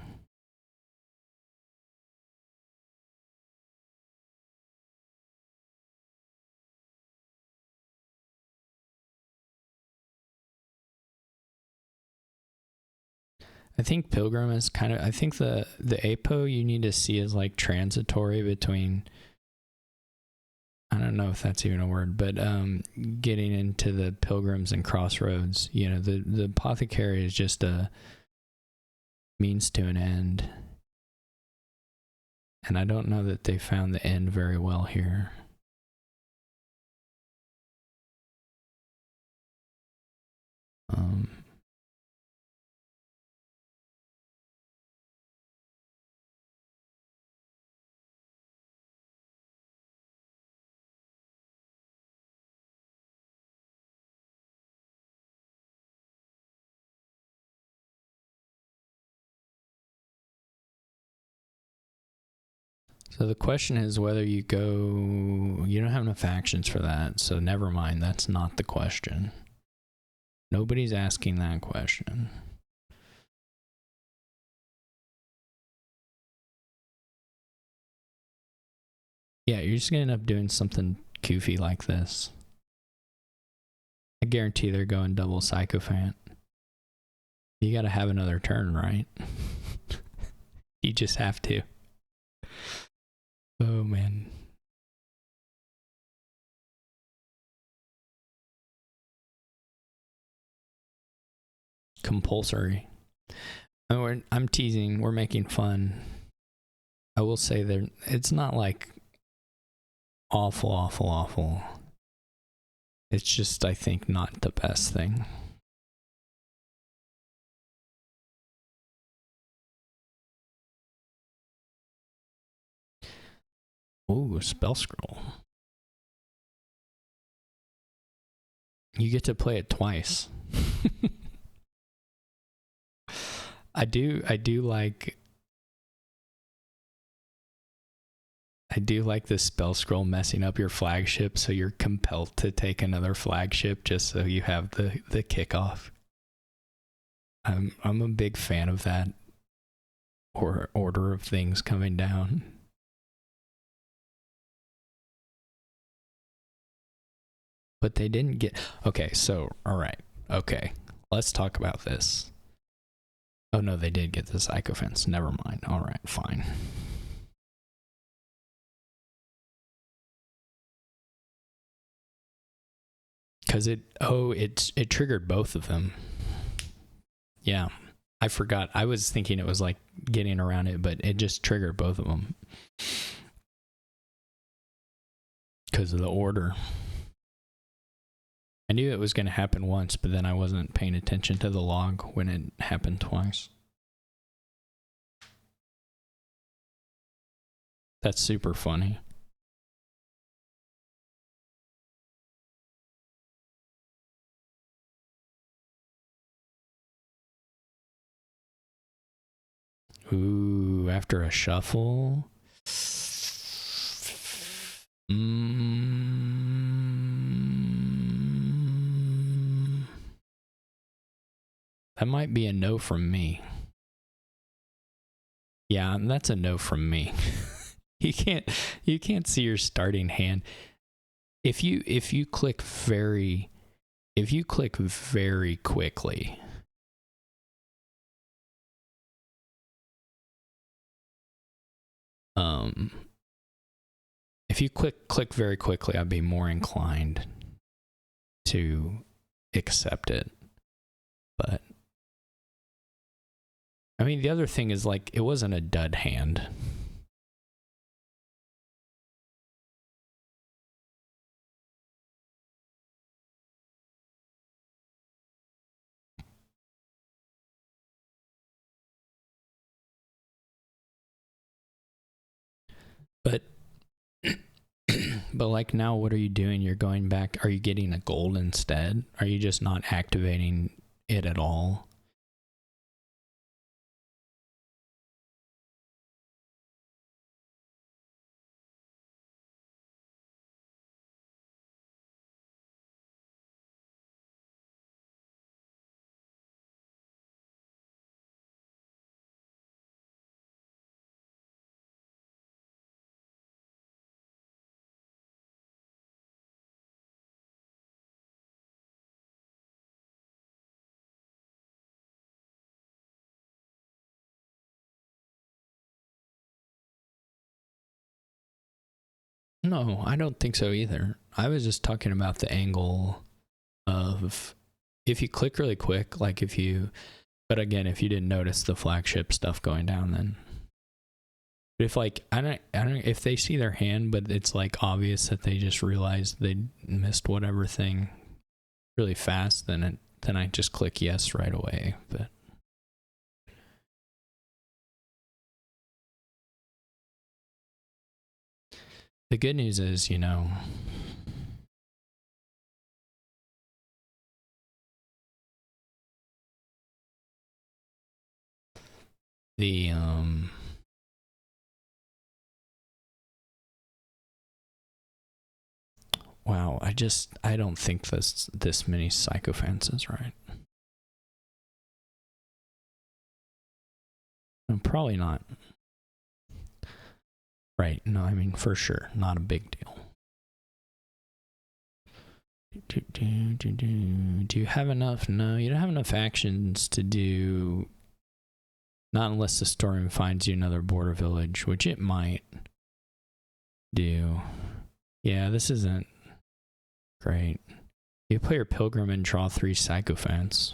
[SPEAKER 1] I think Pilgrim is kind of, I think the APO you need to see is like transitory between, I don't know if that's even a word, but getting into the Pilgrims and Crossroads. You know, the Apothecary is just a means to an end. And I don't know that they found the end very well here. So the question is whether you go, you don't have enough actions for that, so never mind, that's not the question. Nobody's asking that question. Yeah, you're just gonna end up doing something goofy like this. I guarantee they're going double Sycophant. You gotta have another turn, right? You just have to. Oh, man. Compulsory. Oh, I'm teasing. We're making fun. I will say it's not like awful. It's just, I think, not the best thing. Ooh, spell scroll. You get to play it twice. I do like the spell scroll messing up your flagship, so you're compelled to take another flagship just so you have the kickoff. I'm a big fan of that order of things coming down. But they didn't get... Okay, so, alright. Okay, let's talk about this. Oh no, they did get the sycophants. Never mind. Alright, fine. Because it triggered both of them. Yeah, I forgot. I was thinking it was like getting around it, but it just triggered both of them. Because of the order. I knew it was going to happen once, but then I wasn't paying attention to the log when it happened twice. That's super funny. Ooh, after a shuffle. That might be a no from me. Yeah, that's a no from me. You can't see your starting hand. If you click very quickly, if you click very quickly, I'd be more inclined to accept it. But I mean, the other thing is, like, it wasn't a dud hand. But but like, now what are you doing? You're going back. Are you getting a gold instead? Are you just not activating it at all? No, I don't think so either. I was just talking about the angle of if you click really quick, like but again, if you didn't notice the flagship stuff going down, then. But if, like, I don't if they see their hand, but it's like obvious that they just realized they missed whatever thing really fast, then I just click yes right away. But the good news is, the wow, I don't think this many sycophants is right. No, probably not. Right, no, I mean, for sure, not a big deal. Do you have enough? No, you don't have enough actions to do. Not unless the storm finds you another border village, which it might do. Yeah, this isn't great. You play your pilgrim and draw 3 sycophants.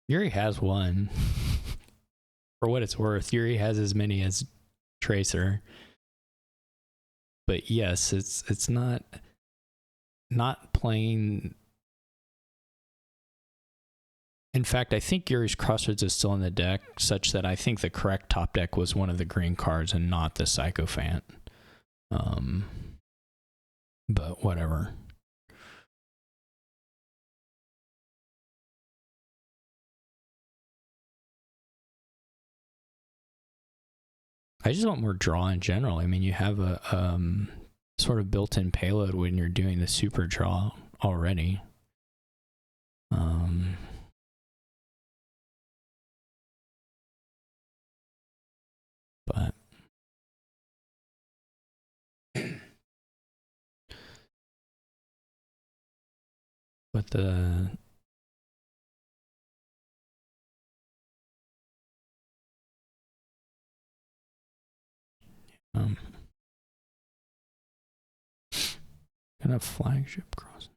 [SPEAKER 1] Yuri has one. For what it's worth, Yuri has as many as Tracer. But yes, it's not playing. In fact, I think Yuri's Crossroads is still in the deck, such that I think the correct top deck was one of the green cards and not the Sycophant. But whatever. I just want more draw in general. I mean, you have a sort of built-in payload when you're doing the super draw already. But the kind of flagship cross.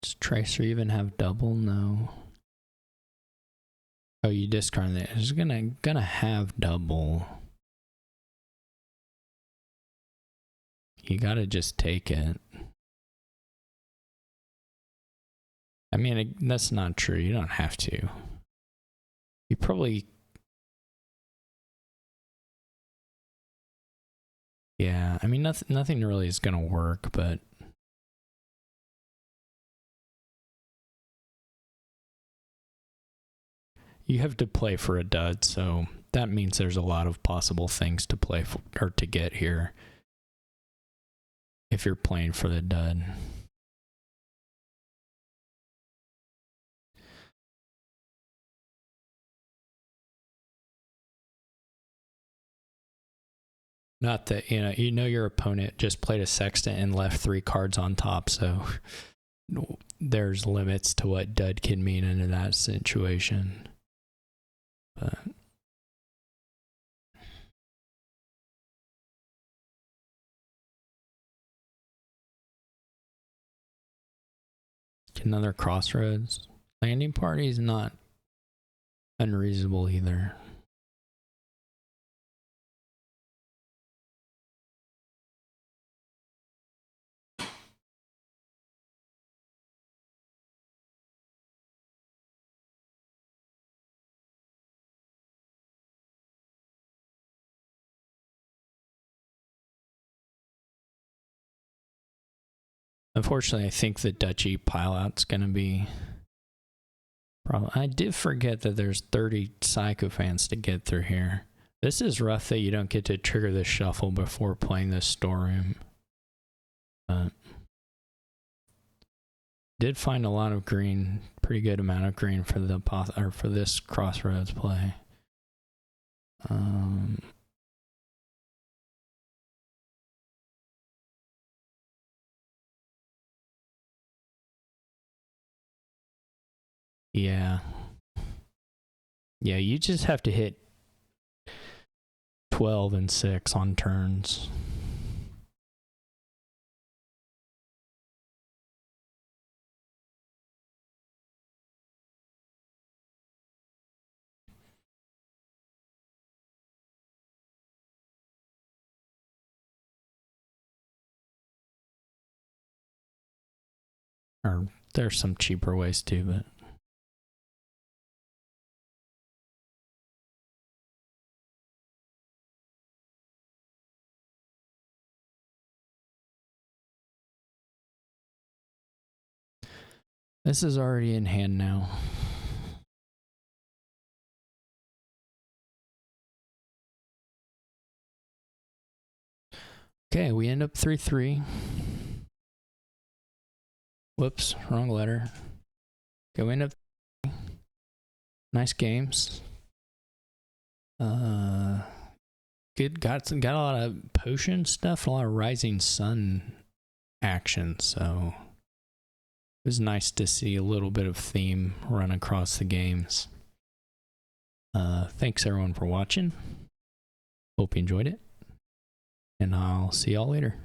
[SPEAKER 1] Does Tracer even have double? No. Oh, you discard it. It's gonna have double. You gotta just take it. I mean, that's not true. You don't have to. You probably... Yeah, I mean, nothing really is gonna work, but... You have to play for a dud, so that means there's a lot of possible things to play for, or to get here if you're playing for the dud. Not that, you know your opponent just played a sextant and left 3 cards on top, so there's limits to what dud can mean in that situation. But another Crossroads. Landing party is not unreasonable either. Unfortunately, I think the Duchy pileout's going to be... I did forget that there's 30 Sycophants to get through here. This is rough that you don't get to trigger the shuffle before playing the storeroom. Did find a lot of green, pretty good amount of green for the for this Crossroads play. Yeah. Yeah, you just have to hit 12 and 6 on turns. Or there's some cheaper ways too, but... This is already in hand now. Okay, we end up 3-3. Whoops, wrong letter. Okay, we end up... Nice games. Good, got a lot of potion stuff, a lot of Rising Sun action, so it was nice to see a little bit of theme run across the games. Thanks everyone for watching. Hope you enjoyed it, and I'll see y'all later.